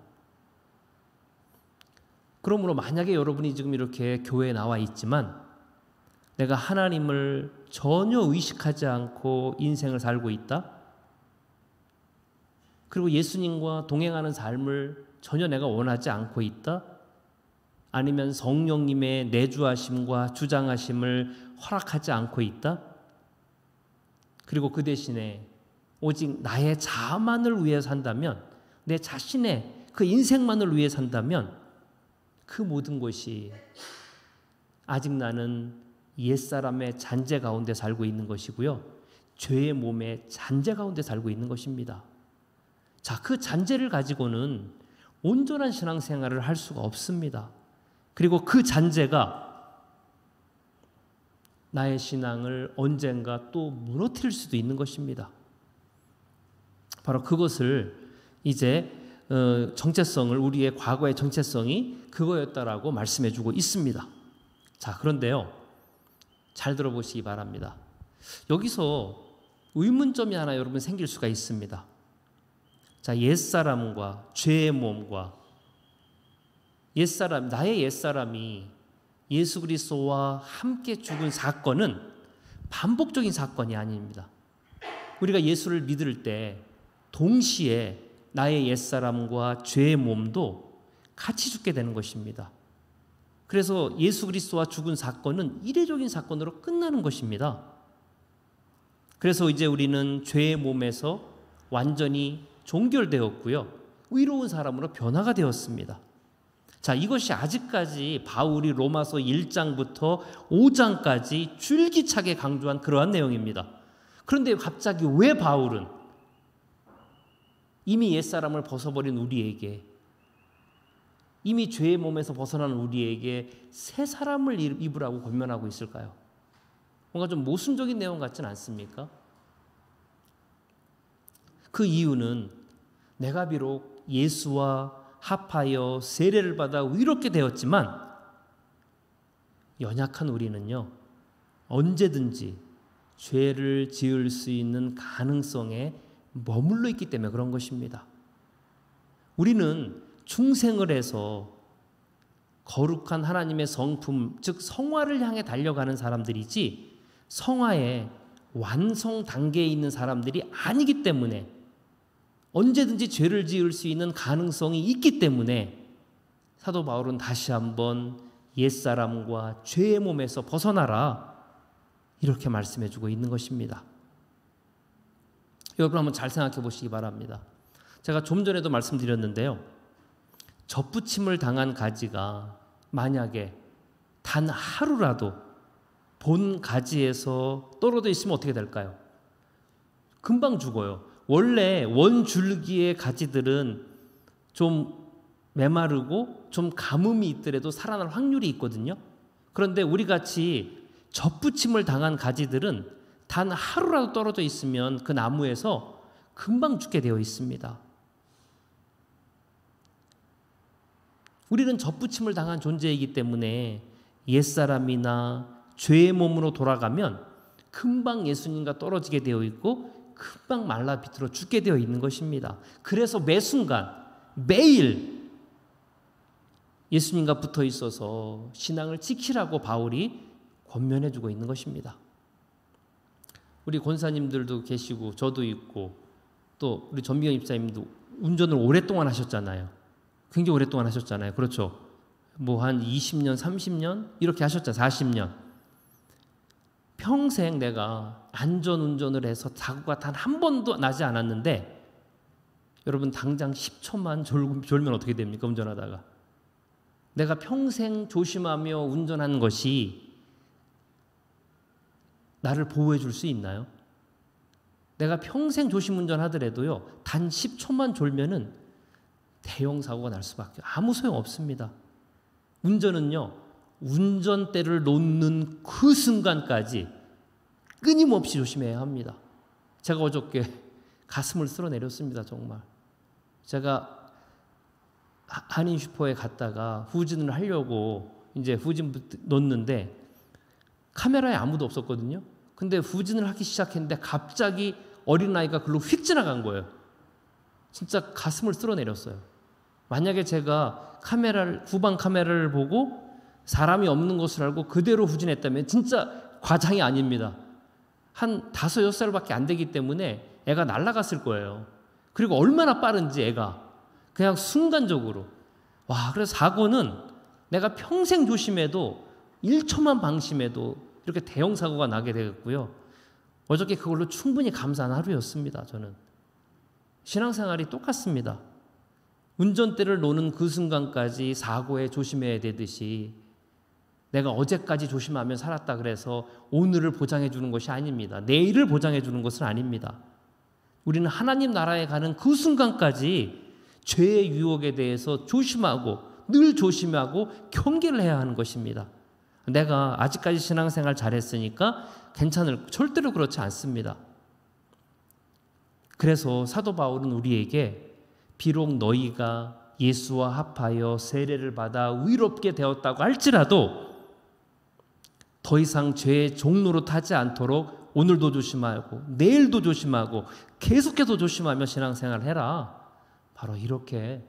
그러므로 만약에 여러분이 지금 이렇게 교회에 나와 있지만 내가 하나님을 전혀 의식하지 않고 인생을 살고 있다? 그리고 예수님과 동행하는 삶을 전혀 내가 원하지 않고 있다? 아니면 성령님의 내주하심과 주장하심을 허락하지 않고 있다? 그리고 그 대신에 오직 나의 자만을 위해 산다면, 내 자신의 그 인생만을 위해 산다면 그 모든 것이 아직 나는 옛사람의 잔재 가운데 살고 있는 것이고요, 죄의 몸의 잔재 가운데 살고 있는 것입니다. 자, 그 잔재를 가지고는 온전한 신앙생활을 할 수가 없습니다. 그리고 그 잔재가 나의 신앙을 언젠가 또 무너뜨릴 수도 있는 것입니다. 바로 그것을 이제 정체성을, 우리의 과거의 정체성이 그거였다라고 말씀해 주고 있습니다. 자, 그런데요, 잘 들어보시기 바랍니다. 여기서 의문점이 하나 여러분 생길 수가 있습니다. 자, 옛사람과 죄의 몸과 옛사람, 나의 옛사람이 예수 그리스도와 함께 죽은 사건은 반복적인 사건이 아닙니다. 우리가 예수를 믿을 때 동시에 나의 옛사람과 죄의 몸도 같이 죽게 되는 것입니다. 그래서 예수 그리스도와 죽은 사건은 이례적인 사건으로 끝나는 것입니다. 그래서 이제 우리는 죄의 몸에서 완전히 종결되었고요, 의로운 사람으로 변화가 되었습니다. 자, 이것이 아직까지 바울이 로마서 1장부터 5장까지 줄기차게 강조한 그러한 내용입니다. 그런데 갑자기 왜 바울은 이미 옛사람을 벗어버린 우리에게, 이미 죄의 몸에서 벗어난 우리에게 새 사람을 입으라고 권면하고 있을까요? 뭔가 좀 모순적인 내용 같지는 않습니까? 그 이유는 내가 비록 예수와 합하여 세례를 받아 의롭게 되었지만 연약한 우리는요, 언제든지 죄를 지을 수 있는 가능성에 머물러 있기 때문에 그런 것입니다. 우리는 중생을 해서 거룩한 하나님의 성품, 즉 성화를 향해 달려가는 사람들이지 성화의 완성 단계에 있는 사람들이 아니기 때문에, 언제든지 죄를 지을 수 있는 가능성이 있기 때문에 사도 바울은 다시 한번 옛사람과 죄의 몸에서 벗어나라, 이렇게 말씀해 주고 있는 것입니다. 여러분 한번 잘 생각해 보시기 바랍니다. 제가 좀 전에도 말씀드렸는데요, 접붙임을 당한 가지가 만약에 단 하루라도 본 가지에서 떨어져 있으면 어떻게 될까요? 금방 죽어요. 원래 원줄기의 가지들은 좀 메마르고 좀 가뭄이 있더라도 살아날 확률이 있거든요. 그런데 우리같이 접붙임을 당한 가지들은 단 하루라도 떨어져 있으면 그 나무에서 금방 죽게 되어 있습니다. 우리는 접붙임을 당한 존재이기 때문에 옛사람이나 죄의 몸으로 돌아가면 금방 예수님과 떨어지게 되어 있고 금방 말라 비틀어 죽게 되어 있는 것입니다. 그래서 매 순간 매일 예수님과 붙어 있어서 신앙을 지키라고 바울이 권면해 주고 있는 것입니다. 우리 권사님들도 계시고 저도 있고 또 우리 전미경 입사님도 운전을 오랫동안 하셨잖아요. 굉장히 오랫동안 하셨잖아요. 그렇죠? 뭐 한 20년, 30년 이렇게 하셨잖아요. 40년. 평생 내가 안전운전을 해서 사고가 단 한 번도 나지 않았는데 여러분 당장 10초만 졸면 어떻게 됩니까? 운전하다가. 내가 평생 조심하며 운전하는 것이 나를 보호해 줄 수 있나요? 내가 평생 조심 운전하더라도요. 단 10초만 졸면은 대형 사고가 날 수밖에 아무 소용 없습니다. 운전은요. 운전대를 놓는 그 순간까지 끊임없이 조심해야 합니다. 제가 어저께 가슴을 쓸어내렸습니다. 정말. 제가 한인 슈퍼에 갔다가 후진을 하려고 이제 후진 놓는데 카메라에 아무도 없었거든요. 근데 후진을 하기 시작했는데 갑자기 어린아이가 글로 휙 지나간 거예요. 진짜 가슴을 쓸어내렸어요. 만약에 제가 후방 카메라를 보고 사람이 없는 것을 알고 그대로 후진했다면 진짜 과장이 아닙니다. 한 5, 6살밖에 안 되기 때문에 애가 날아갔을 거예요. 그리고 얼마나 빠른지 애가 그냥 순간적으로. 와, 그래서 사고는 내가 평생 조심해도 1초만 방심해도 이렇게 대형 사고가 나게 되겠고요. 어저께 그걸로 충분히 감사한 하루였습니다. 저는. 신앙생활이 똑같습니다. 운전대를 놓는 그 순간까지 사고에 조심해야 되듯이 내가 어제까지 조심하며 살았다 그래서 오늘을 보장해 주는 것이 아닙니다. 내일을 보장해 주는 것은 아닙니다. 우리는 하나님 나라에 가는 그 순간까지 죄의 유혹에 대해서 조심하고 늘 조심하고 경계를 해야 하는 것입니다. 내가 아직까지 신앙생활 잘했으니까 절대로 그렇지 않습니다. 그래서 사도 바울은 우리에게 비록 너희가 예수와 합하여 세례를 받아 의롭게 되었다고 할지라도 더 이상 죄의 종로로 타지 않도록 오늘도 조심하고 내일도 조심하고 계속해서 조심하며 신앙생활을 해라. 바로 이렇게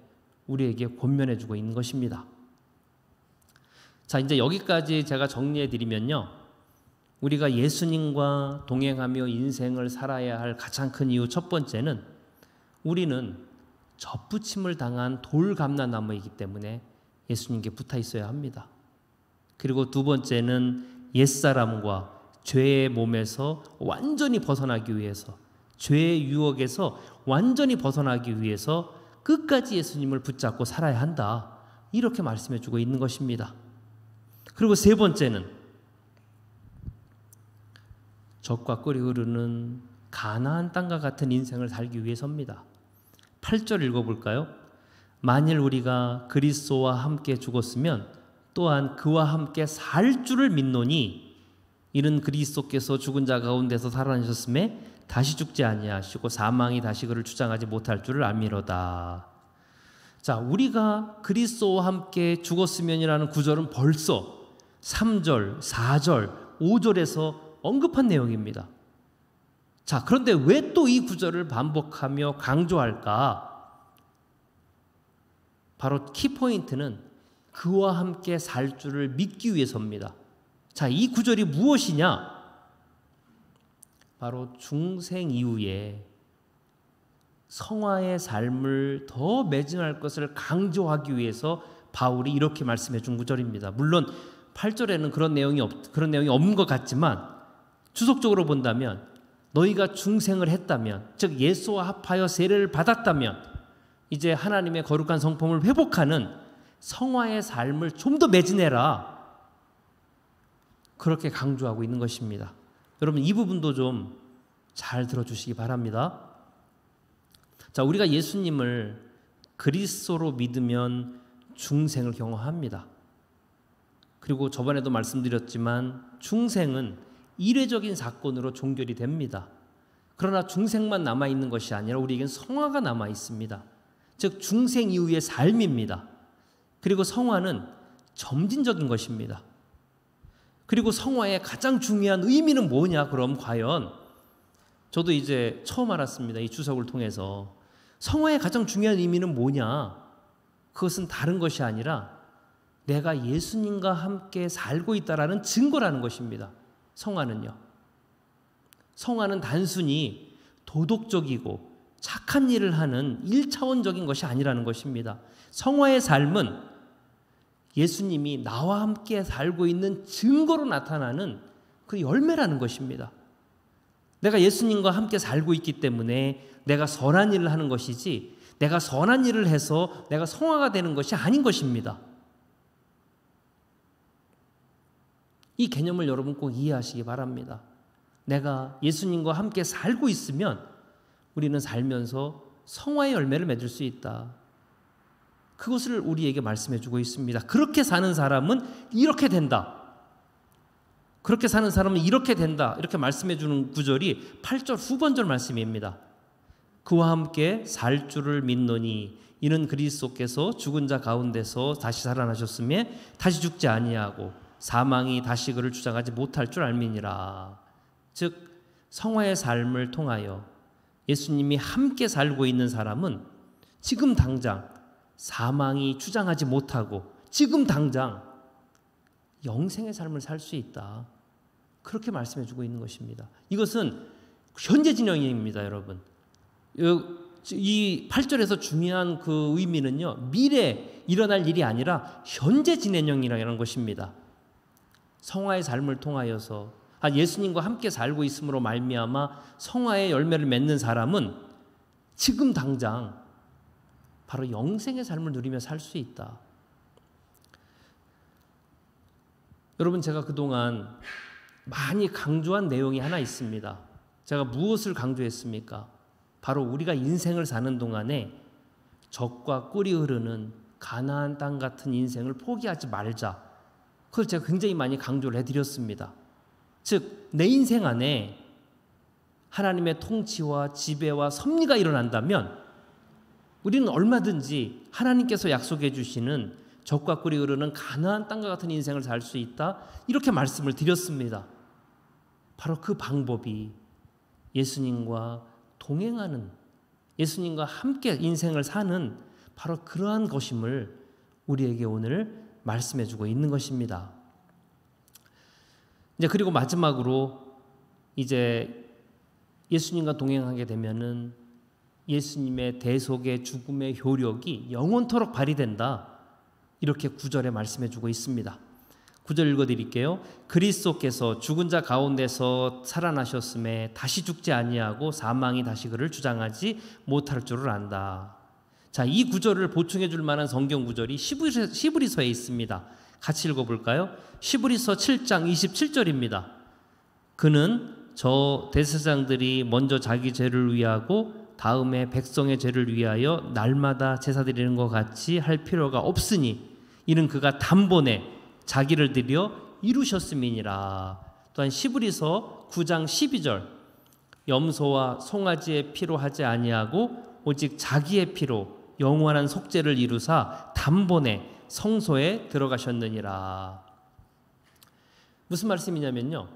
우리에게 권면해 주고 있는 것입니다. 자, 이제 여기까지 제가 정리해 드리면요. 우리가 예수님과 동행하며 인생을 살아야 할 가장 큰 이유 첫 번째는 우리는 접붙임을 당한 돌감나나무이기 때문에 예수님께 붙어 있어야 합니다. 그리고 두 번째는 옛사람과 죄의 몸에서 완전히 벗어나기 위해서, 죄의 유혹에서 완전히 벗어나기 위해서 끝까지 예수님을 붙잡고 살아야 한다. 이렇게 말씀해 주고 있는 것입니다. 그리고 세 번째는 젖과 꿀이 흐르는 가나안 땅과 같은 인생을 살기 위해서입니다. 8절 읽어볼까요? 만일 우리가 그리스도와 함께 죽었으면 또한 그와 함께 살 줄을 믿노니 이는 그리스도께서 죽은 자 가운데서 살아나셨음에 다시 죽지 아니하시고 사망이 다시 그를 주장하지 못할 줄을 알미로다. 자, 우리가 그리스도와 함께 죽었으면이라는 구절은 벌써 3절, 4절, 5절에서 언급한 내용입니다. 자, 그런데 왜 또 이 구절을 반복하며 강조할까? 바로 키포인트는 그와 함께 살 줄을 믿기 위해서입니다. 자, 이 구절이 무엇이냐? 바로 중생 이후에 성화의 삶을 더 매진할 것을 강조하기 위해서 바울이 이렇게 말씀해 준 구절입니다. 물론 8절에는 그런 내용이 없는 것 같지만 주석적으로 본다면 너희가 중생을 했다면, 즉 예수와 합하여 세례를 받았다면 이제 하나님의 거룩한 성품을 회복하는 성화의 삶을 좀 더 매진해라. 그렇게 강조하고 있는 것입니다. 여러분 이 부분도 좀 잘 들어주시기 바랍니다. 자, 우리가 예수님을 그리스도로 믿으면 중생을 경험합니다. 그리고 저번에도 말씀드렸지만 중생은 이례적인 사건으로 종결이 됩니다. 그러나 중생만 남아있는 것이 아니라 우리에겐 성화가 남아있습니다. 즉 중생 이후의 삶입니다. 그리고 성화는 점진적인 것입니다. 그리고 성화의 가장 중요한 의미는 뭐냐? 그럼 과연 저도 이제 처음 알았습니다. 이 추석을 통해서 성화의 가장 중요한 의미는 뭐냐? 그것은 다른 것이 아니라 내가 예수님과 함께 살고 있다라는 증거라는 것입니다. 성화는요. 성화는 단순히 도덕적이고 착한 일을 하는 1차원적인 것이 아니라는 것입니다. 성화의 삶은 예수님이 나와 함께 살고 있는 증거로 나타나는 그 열매라는 것입니다. 내가 예수님과 함께 살고 있기 때문에 내가 선한 일을 하는 것이지 내가 선한 일을 해서 내가 성화가 되는 것이 아닌 것입니다. 이 개념을 여러분 꼭 이해하시기 바랍니다. 내가 예수님과 함께 살고 있으면 우리는 살면서 성화의 열매를 맺을 수 있다. 그것을 우리에게 말씀해 주고 있습니다. 그렇게 사는 사람은 이렇게 된다. 그렇게 사는 사람은 이렇게 된다. 이렇게 말씀해 주는 구절이 8절 후반절 말씀입니다. 그와 함께 살 줄을 믿노니 이는 그리스도께서 죽은 자 가운데서 다시 살아나셨음에 다시 죽지 아니하고 사망이 다시 그를 주장하지 못할 줄 알미니라. 즉 성화의 삶을 통하여 예수님이 함께 살고 있는 사람은 지금 당장 사망이 주장하지 못하고 지금 당장 영생의 삶을 살 수 있다. 그렇게 말씀해 주고 있는 것입니다. 이것은 현재 진영입니다, 여러분. 이 8절에서 중요한 그 의미는요, 미래 일어날 일이 아니라 현재 진행형이라는 것입니다. 성화의 삶을 통하여서 예수님과 함께 살고 있음으로 말미암아 성화의 열매를 맺는 사람은 지금 당장 바로 영생의 삶을 누리며 살 수 있다. 여러분, 제가 그동안 많이 강조한 내용이 하나 있습니다. 제가 무엇을 강조했습니까? 바로 우리가 인생을 사는 동안에 젖과 꿀이 흐르는 가나안 땅 같은 인생을 포기하지 말자. 그걸 제가 굉장히 많이 강조를 해드렸습니다. 즉, 내 인생 안에 하나님의 통치와 지배와 섭리가 일어난다면 우리는 얼마든지 하나님께서 약속해 주시는 젖과 꿀이 흐르는 가나안 땅과 같은 인생을 살 수 있다. 이렇게 말씀을 드렸습니다. 바로 그 방법이 예수님과 동행하는, 예수님과 함께 인생을 사는 바로 그러한 것임을 우리에게 오늘 말씀해 주고 있는 것입니다. 이제 그리고 마지막으로 이제 예수님과 동행하게 되면은 예수님의 대속의 죽음의 효력이 영원토록 발휘된다. 이렇게 9절에 말씀해 주고 있습니다. 9절 읽어드릴게요. 그리스도께서 죽은 자 가운데서 살아나셨음에 다시 죽지 아니하고 사망이 다시 그를 주장하지 못할 줄을 안다. 자, 이 구절을 보충해 줄 만한 성경 구절이 시브리서에 있습니다. 같이 읽어볼까요? 시브리서 7장 27절입니다. 그는 저 대제사장들이 먼저 자기 죄를 위하고 다음에 백성의 죄를 위하여 날마다 제사 드리는 것 같이 할 필요가 없으니 이는 그가 단번에 자기를 드려 이루셨음이니라. 또한 시브리서 9장 12절 염소와 송아지의 피로 하지 아니하고 오직 자기의 피로 영원한 속죄를 이루사 단번에 성소에 들어가셨느니라. 무슨 말씀이냐면요,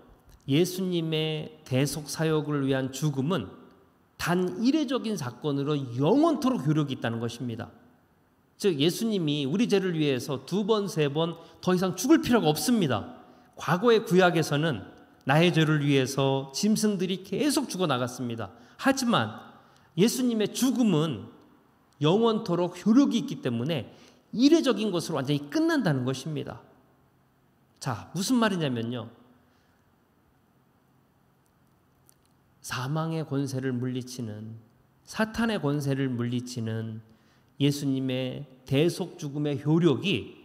예수님의 대속 사역을 위한 죽음은 단 이례적인 사건으로 영원토록 효력이 있다는 것입니다. 즉 예수님이 우리 죄를 위해서 2번, 3번 더 이상 죽을 필요가 없습니다. 과거의 구약에서는 나의 죄를 위해서 짐승들이 계속 죽어나갔습니다. 하지만 예수님의 죽음은 영원토록 효력이 있기 때문에 이례적인 것으로 완전히 끝난다는 것입니다. 자, 무슨 말이냐면요, 사망의 권세를 물리치는, 사탄의 권세를 물리치는 예수님의 대속 죽음의 효력이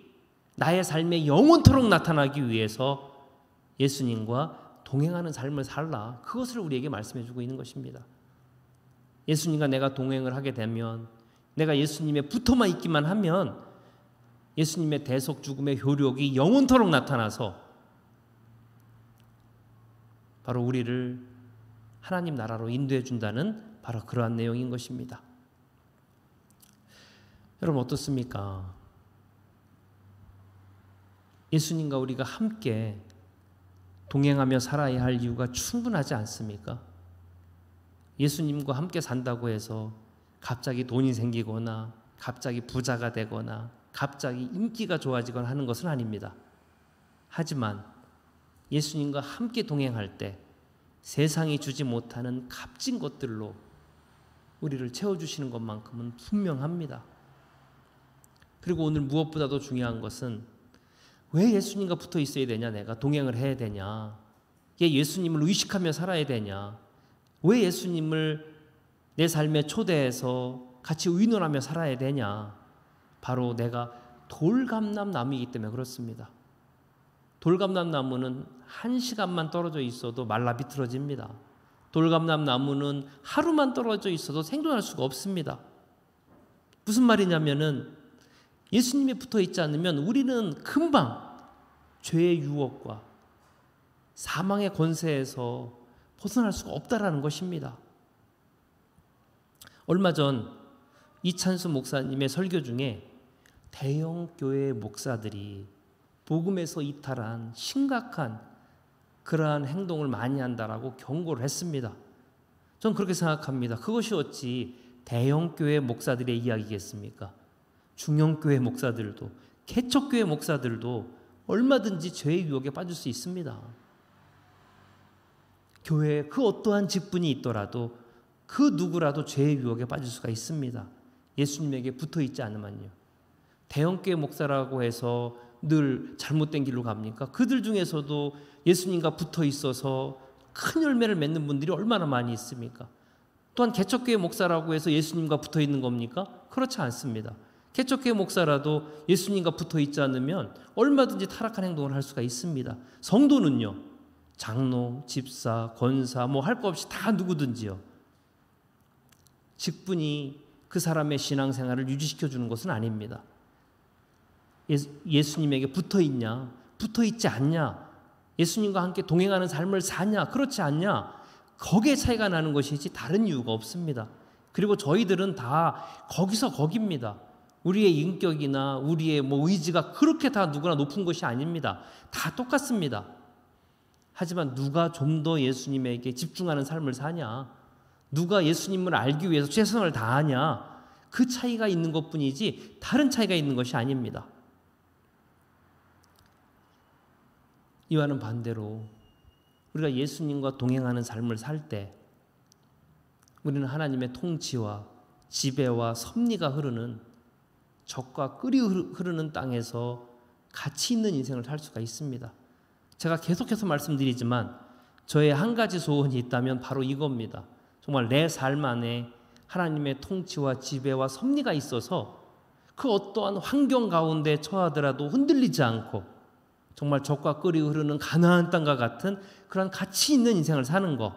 나의 삶에 영원토록 나타나기 위해서 예수님과 동행하는 삶을 살라. 그것을 우리에게 말씀해 주고 있는 것입니다. 예수님과 내가 동행을 하게 되면, 내가 예수님에 붙어만 있기만 하면 예수님의 대속 죽음의 효력이 영원토록 나타나서 바로 우리를 하나님 나라로 인도해 준다는 바로 그러한 내용인 것입니다. 여러분 어떻습니까? 예수님과 우리가 함께 동행하며 살아야 할 이유가 충분하지 않습니까? 예수님과 함께 산다고 해서 갑자기 돈이 생기거나 갑자기 부자가 되거나 갑자기 인기가 좋아지거나 하는 것은 아닙니다. 하지만 예수님과 함께 동행할 때 세상이 주지 못하는 값진 것들로 우리를 채워주시는 것만큼은 분명합니다. 그리고 오늘 무엇보다도 중요한 것은 왜 예수님과 붙어 있어야 되냐, 내가 동행을 해야 되냐, 왜 예수님을 의식하며 살아야 되냐, 왜 예수님을 내 삶에 초대해서 같이 의논하며 살아야 되냐. 바로 내가 돌감람나무이기 때문에 그렇습니다. 돌감람나무는 1시간만 떨어져 있어도 말라 비틀어집니다. 돌감람나무는 하루만 떨어져 있어도 생존할 수가 없습니다. 무슨 말이냐면은 예수님이 붙어 있지 않으면 우리는 금방 죄의 유혹과 사망의 권세에서 벗어날 수가 없다라는 것입니다. 얼마 전 이찬수 목사님의 설교 중에 대형 교회 목사들이 복음에서 이탈한 심각한 그러한 행동을 많이 한다라고 경고를 했습니다. 전 그렇게 생각합니다. 그것이 어찌 대형 교회 목사들의 이야기겠습니까? 중형교회 목사들도, 개척교회 목사들도 얼마든지 죄의 유혹에 빠질 수 있습니다. 교회에 그 어떠한 직분이 있더라도 그 누구라도 죄의 유혹에 빠질 수가 있습니다. 예수님에게 붙어 있지 않으면요. 대형교회 목사라고 해서 늘 잘못된 길로 갑니까? 그들 중에서도 예수님과 붙어 있어서 큰 열매를 맺는 분들이 얼마나 많이 있습니까? 또한 개척교회 목사라고 해서 예수님과 붙어 있는 겁니까? 그렇지 않습니다. 개척교회 목사라도 예수님과 붙어 있지 않으면 얼마든지 타락한 행동을 할 수가 있습니다. 성도는요, 장로, 집사, 권사 뭐 할 거 없이 다 누구든지요. 직분이 그 사람의 신앙생활을 유지시켜 주는 것은 아닙니다. 예수님에게 붙어 있냐, 붙어 있지 않냐, 예수님과 함께 동행하는 삶을 사냐, 그렇지 않냐, 거기에 차이가 나는 것이지 다른 이유가 없습니다. 그리고 저희들은 다 거기서 거깁니다. 우리의 인격이나 우리의 의지가 그렇게 다 누구나 높은 것이 아닙니다. 다 똑같습니다. 하지만 누가 좀 더 예수님에게 집중하는 삶을 사냐, 누가 예수님을 알기 위해서 최선을 다하냐, 그 차이가 있는 것뿐이지 다른 차이가 있는 것이 아닙니다. 이와는 반대로 우리가 예수님과 동행하는 삶을 살 때 우리는 하나님의 통치와 지배와 섭리가 흐르는 적과 끓이 흐르는 땅에서 가치 있는 인생을 살 수가 있습니다. 제가 계속해서 말씀드리지만 저의 한 가지 소원이 있다면 바로 이겁니다. 정말 내 삶 안에 하나님의 통치와 지배와 섭리가 있어서 그 어떠한 환경 가운데 처하더라도 흔들리지 않고 정말 적과 끓이 흐르는 가나안 땅과 같은 그런 가치 있는 인생을 사는 것,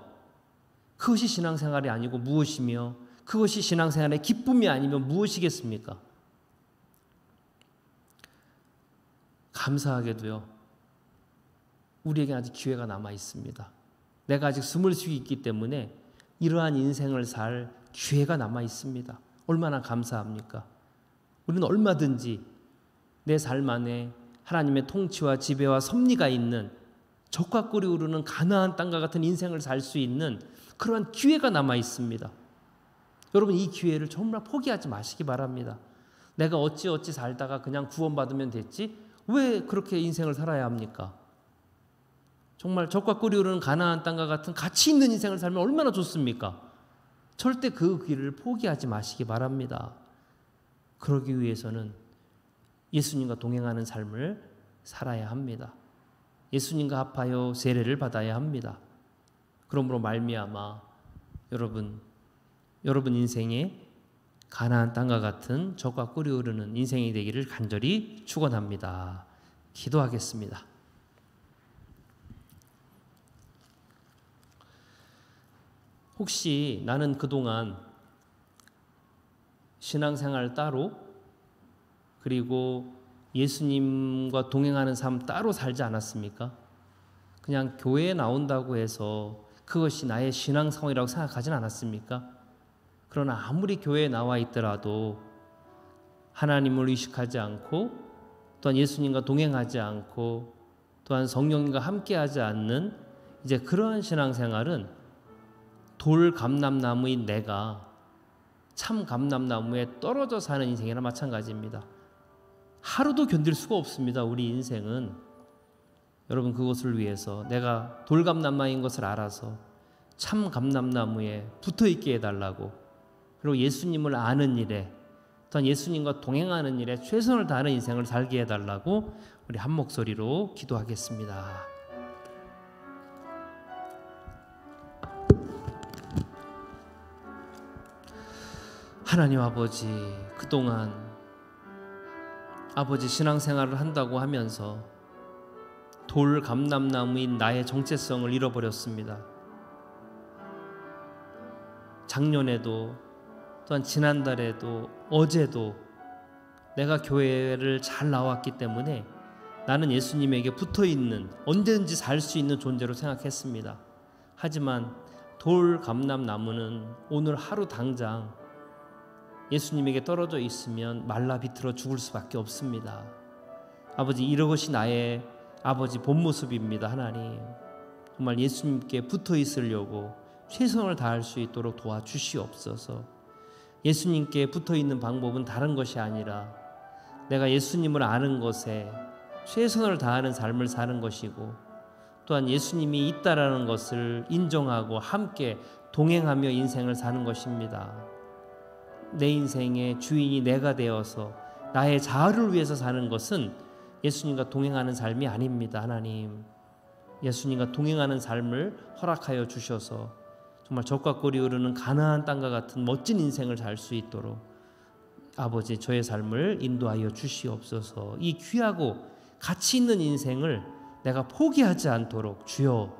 그것이 신앙생활이 아니고 무엇이며 그것이 신앙생활의 기쁨이 아니면 무엇이겠습니까? 감사하게도요, 우리에게 아직 기회가 남아 있습니다. 내가 아직 숨을 쉬고 있기 때문에 이러한 인생을 살 기회가 남아 있습니다. 얼마나 감사합니까? 우리는 얼마든지 내 삶 안에 하나님의 통치와 지배와 섭리가 있는 적과 꿀이 흐르는 가나안 땅과 같은 인생을 살 수 있는 그러한 기회가 남아 있습니다. 여러분, 이 기회를 정말 포기하지 마시기 바랍니다. 내가 어찌 살다가 그냥 구원받으면 됐지? 왜 그렇게 인생을 살아야 합니까? 정말 적과 꿀이 흐르는 가나안 땅과 같은 가치 있는 인생을 살면 얼마나 좋습니까? 절대 그 길을 포기하지 마시기 바랍니다. 그러기 위해서는 예수님과 동행하는 삶을 살아야 합니다. 예수님과 합하여 세례를 받아야 합니다. 그러므로 말미암아 여러분 인생에 가나안 땅과 같은 적과 꿀이 흐르는 인생이 되기를 간절히 축원합니다. 기도하겠습니다. 혹시 나는 그동안 신앙생활 따로, 그리고 예수님과 동행하는 삶 따로 살지 않았습니까? 그냥 교회에 나온다고 해서 그것이 나의 신앙생활이라고 생각하진 않았습니까? 그러나 아무리 교회에 나와 있더라도 하나님을 의식하지 않고 또한 예수님과 동행하지 않고 또한 성령님과 함께하지 않는 이제 그러한 신앙생활은 돌 감람나무인 내가 참 감람나무에 떨어져 사는 인생이나 마찬가지입니다. 하루도 견딜 수가 없습니다. 우리 인생은. 여러분, 그것을 위해서 내가 돌감람나무인 것을 알아서 참 감람나무에 붙어있게 해달라고, 그리고 예수님을 아는 일에, 또한 예수님과 동행하는 일에 최선을 다하는 인생을 살게 해달라고 우리 한 목소리로 기도하겠습니다. 하나님 아버지, 그동안 아버지 신앙생활을 한다고 하면서 돌 감람나무인 나의 정체성을 잃어버렸습니다. 작년에도 또한 지난달에도 어제도 내가 교회를 잘 나왔기 때문에 나는 예수님에게 붙어있는, 언제든지 살 수 있는 존재로 생각했습니다. 하지만 돌 감람나무는 오늘 하루 당장 예수님에게 떨어져 있으면 말라 비틀어 죽을 수밖에 없습니다. 아버지, 이것이 나의 아버지 본 모습입니다. 하나님, 정말 예수님께 붙어 있으려고 최선을 다할 수 있도록 도와주시옵소서. 예수님께 붙어 있는 방법은 다른 것이 아니라 내가 예수님을 아는 것에 최선을 다하는 삶을 사는 것이고, 또한 예수님이 있다라는 것을 인정하고 함께 동행하며 인생을 사는 것입니다. 내 인생의 주인이 내가 되어서 나의 자아를 위해서 사는 것은 예수님과 동행하는 삶이 아닙니다. 하나님, 예수님과 동행하는 삶을 허락하여 주셔서 정말 적과 꿀이 흐르는 가나안 땅과 같은 멋진 인생을 살 수 있도록 아버지, 저의 삶을 인도하여 주시옵소서. 이 귀하고 가치 있는 인생을 내가 포기하지 않도록 주여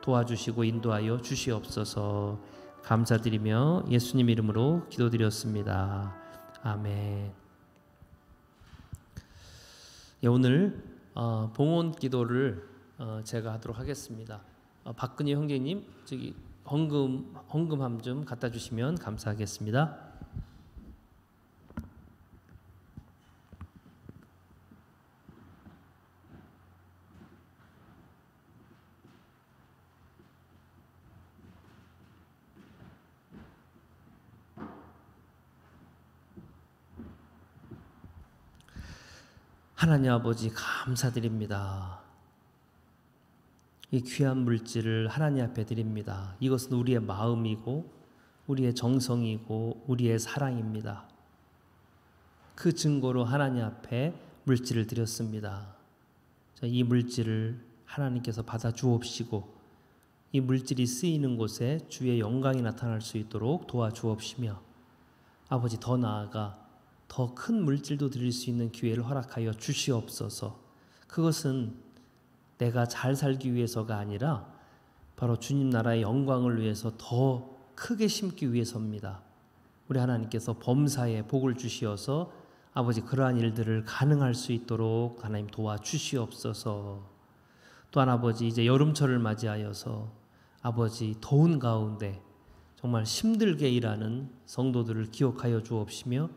도와주시고 인도하여 주시옵소서. 감사드리며 예수님 이름으로 기도드렸습니다. 아멘. 예, 오늘 봉헌 기도를 제가 하도록 하겠습니다. 박근희 형제님, 저기 헌금함 좀 갖다 주시면 감사하겠습니다. 하나님 아버지, 감사드립니다. 이 귀한 물질을 하나님 앞에 드립니다. 이것은 우리의 마음이고 우리의 정성이고 우리의 사랑입니다. 그 증거로 하나님 앞에 물질을 드렸습니다. 이 물질을 하나님께서 받아 주옵시고 이 물질이 쓰이는 곳에 주의 영광이 나타날 수 있도록 도와주옵시며, 아버지, 더 나아가 더 큰 물질도 드릴 수 있는 기회를 허락하여 주시옵소서. 그것은 내가 잘 살기 위해서가 아니라 바로 주님 나라의 영광을 위해서 더 크게 심기 위해서입니다. 우리 하나님께서 범사에 복을 주시어서 아버지, 그러한 일들을 가능할 수 있도록 하나님 도와주시옵소서. 또한 아버지, 이제 여름철을 맞이하여서 아버지, 더운 가운데 정말 힘들게 일하는 성도들을 기억하여 주옵시며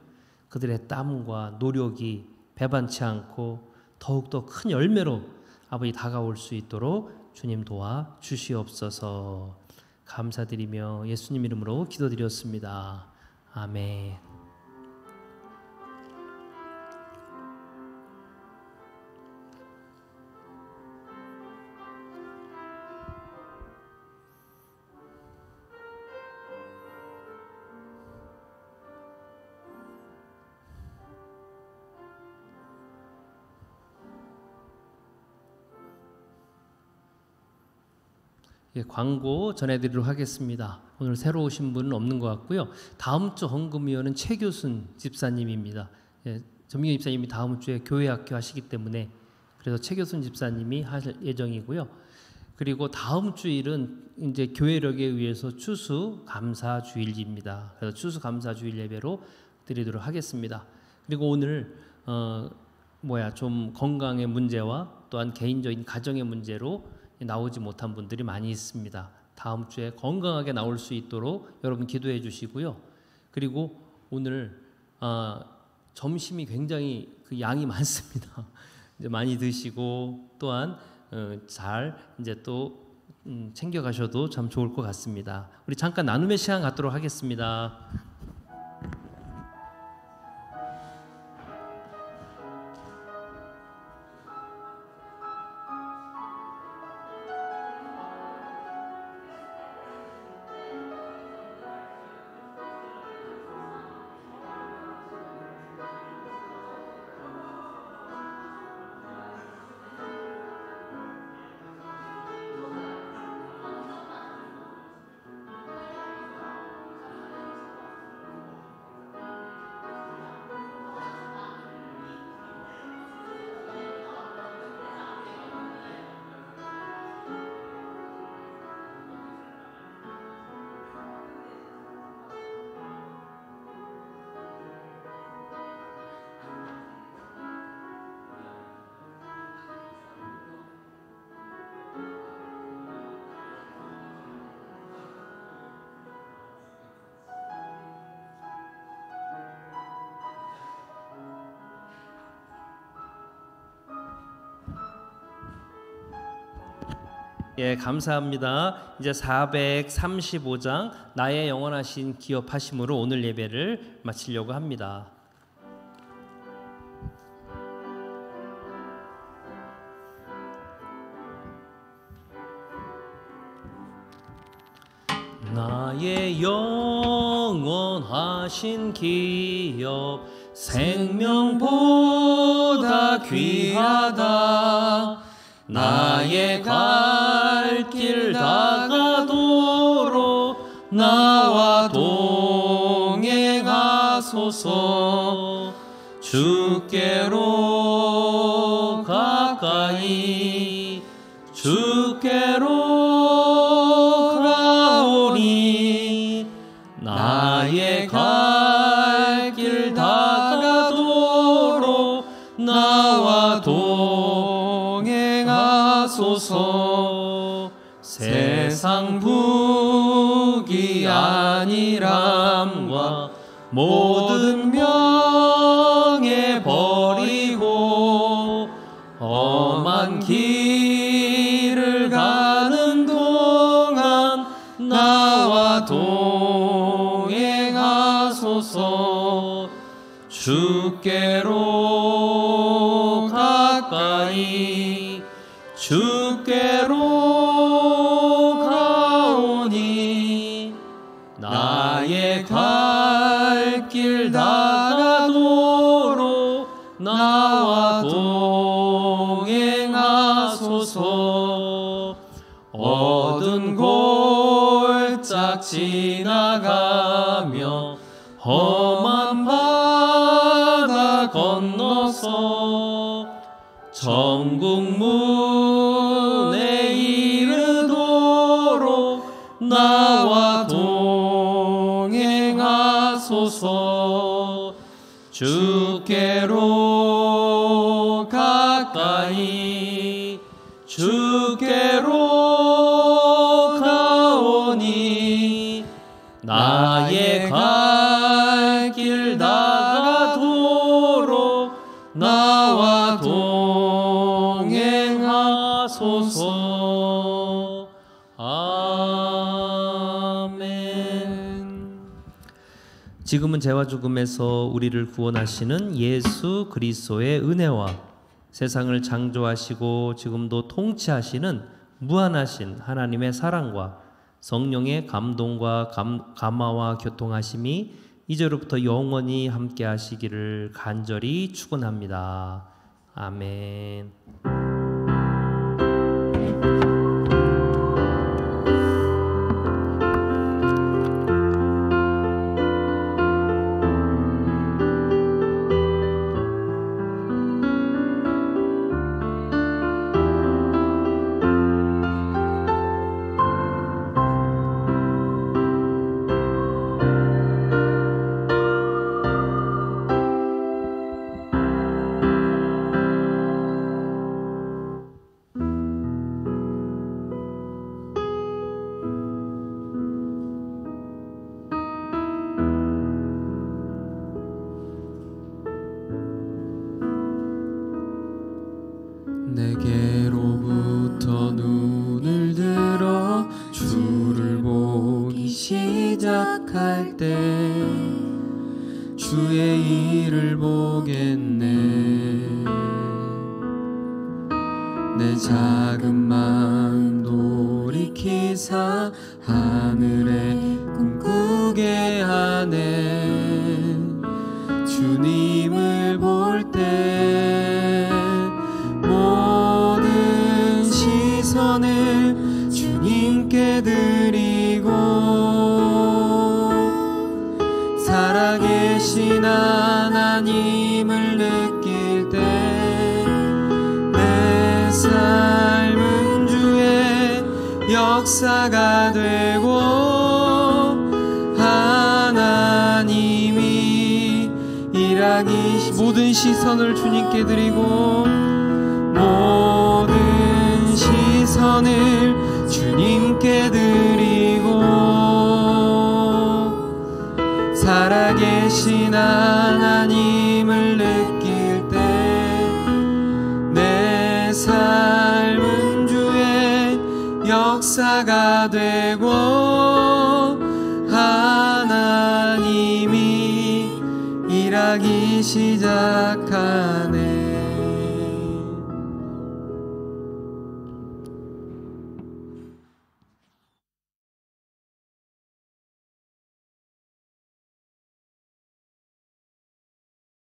그들의 땀과 노력이 배반치 않고 더욱더 큰 열매로 아버지 다가올 수 있도록 주님 도와 주시옵소서. 감사드리며 예수님 이름으로 기도드렸습니다. 아멘. 광고 전해드리도록 하겠습니다. 오늘 새로 오신 분은 없는 것 같고요. 다음 주 헌금위원은 최교순 집사님입니다. 전민경 집사님이 다음 주에 교회학교 하시기 때문에 그래서 최교순 집사님이 하실 예정이고요. 그리고 다음 주일은 이제 교회력에 의해서 추수 감사 주일입니다. 그래서 추수 감사 주일 예배로 드리도록 하겠습니다. 그리고 오늘 좀 건강의 문제와 또한 개인적인 가정의 문제로 나오지 못한 분들이 많이 있습니다. 다음 주에 건강하게 나올 수 있도록 여러분 기도해 주시고요. 그리고 오늘 점심이 굉장히 그 양이 많습니다. 이제 많이 드시고 또한 잘 이제 또 챙겨가셔도 참 좋을 것 같습니다. 우리 잠깐 나눔의 시간 갖도록 하겠습니다. 예, 감사합니다. 이제 435장 나의 영원하신 기업하심으로 오늘 예배를 마치려고 합니다. 나의 영원하신 기업 생명보다 귀하다. 나의 갈 길 다가도록 나와 동행하소서. 주께로 가까이 주께로 가오니 나의 갈 길 다가도록 나와 동행하소서. 세상 부귀 안일함과 모든 명예 버리고 험한 길을 가는 동안 나와 동행하소서. 주께로 가까이 주께로 가오니 나의 갈 길 다가도록 나와 동행하소서. 어두운 골짝 지나가며 험한 바다 건너서 천국 문에 이르도록 나와 동행하소서. 주께로 가까이 주께로 가오니 나의 갈 길 다가도록 나와 동행하소서. 아멘. 지금은 죄와 죽음에서 우리를 구원하시는 예수 그리스도의 은혜와 세상을 창조하시고 지금도 통치하시는 무한하신 하나님의 사랑과 성령의 감동과 감화와 교통하심이 이제로부터 영원히 함께 하시기를 간절히 축원합니다. 아멘. 시작할 때 주의 일을 보겠네. 내 작은 마음 돌이키사 하늘에 꿈꾸게 하네. 주님을 볼 때 모든 시선을 주님께 드리고 살아계신 하나님을 느낄 때 내 삶은 주의 역사가 되고 하나님이 일하기 모든 시선을 주님께 드리고 모든 시선을 주님께 드리고 살아계신 하나님을 느낄 때 내 삶은 주의 역사가 되고 하나님이 일하기 시작하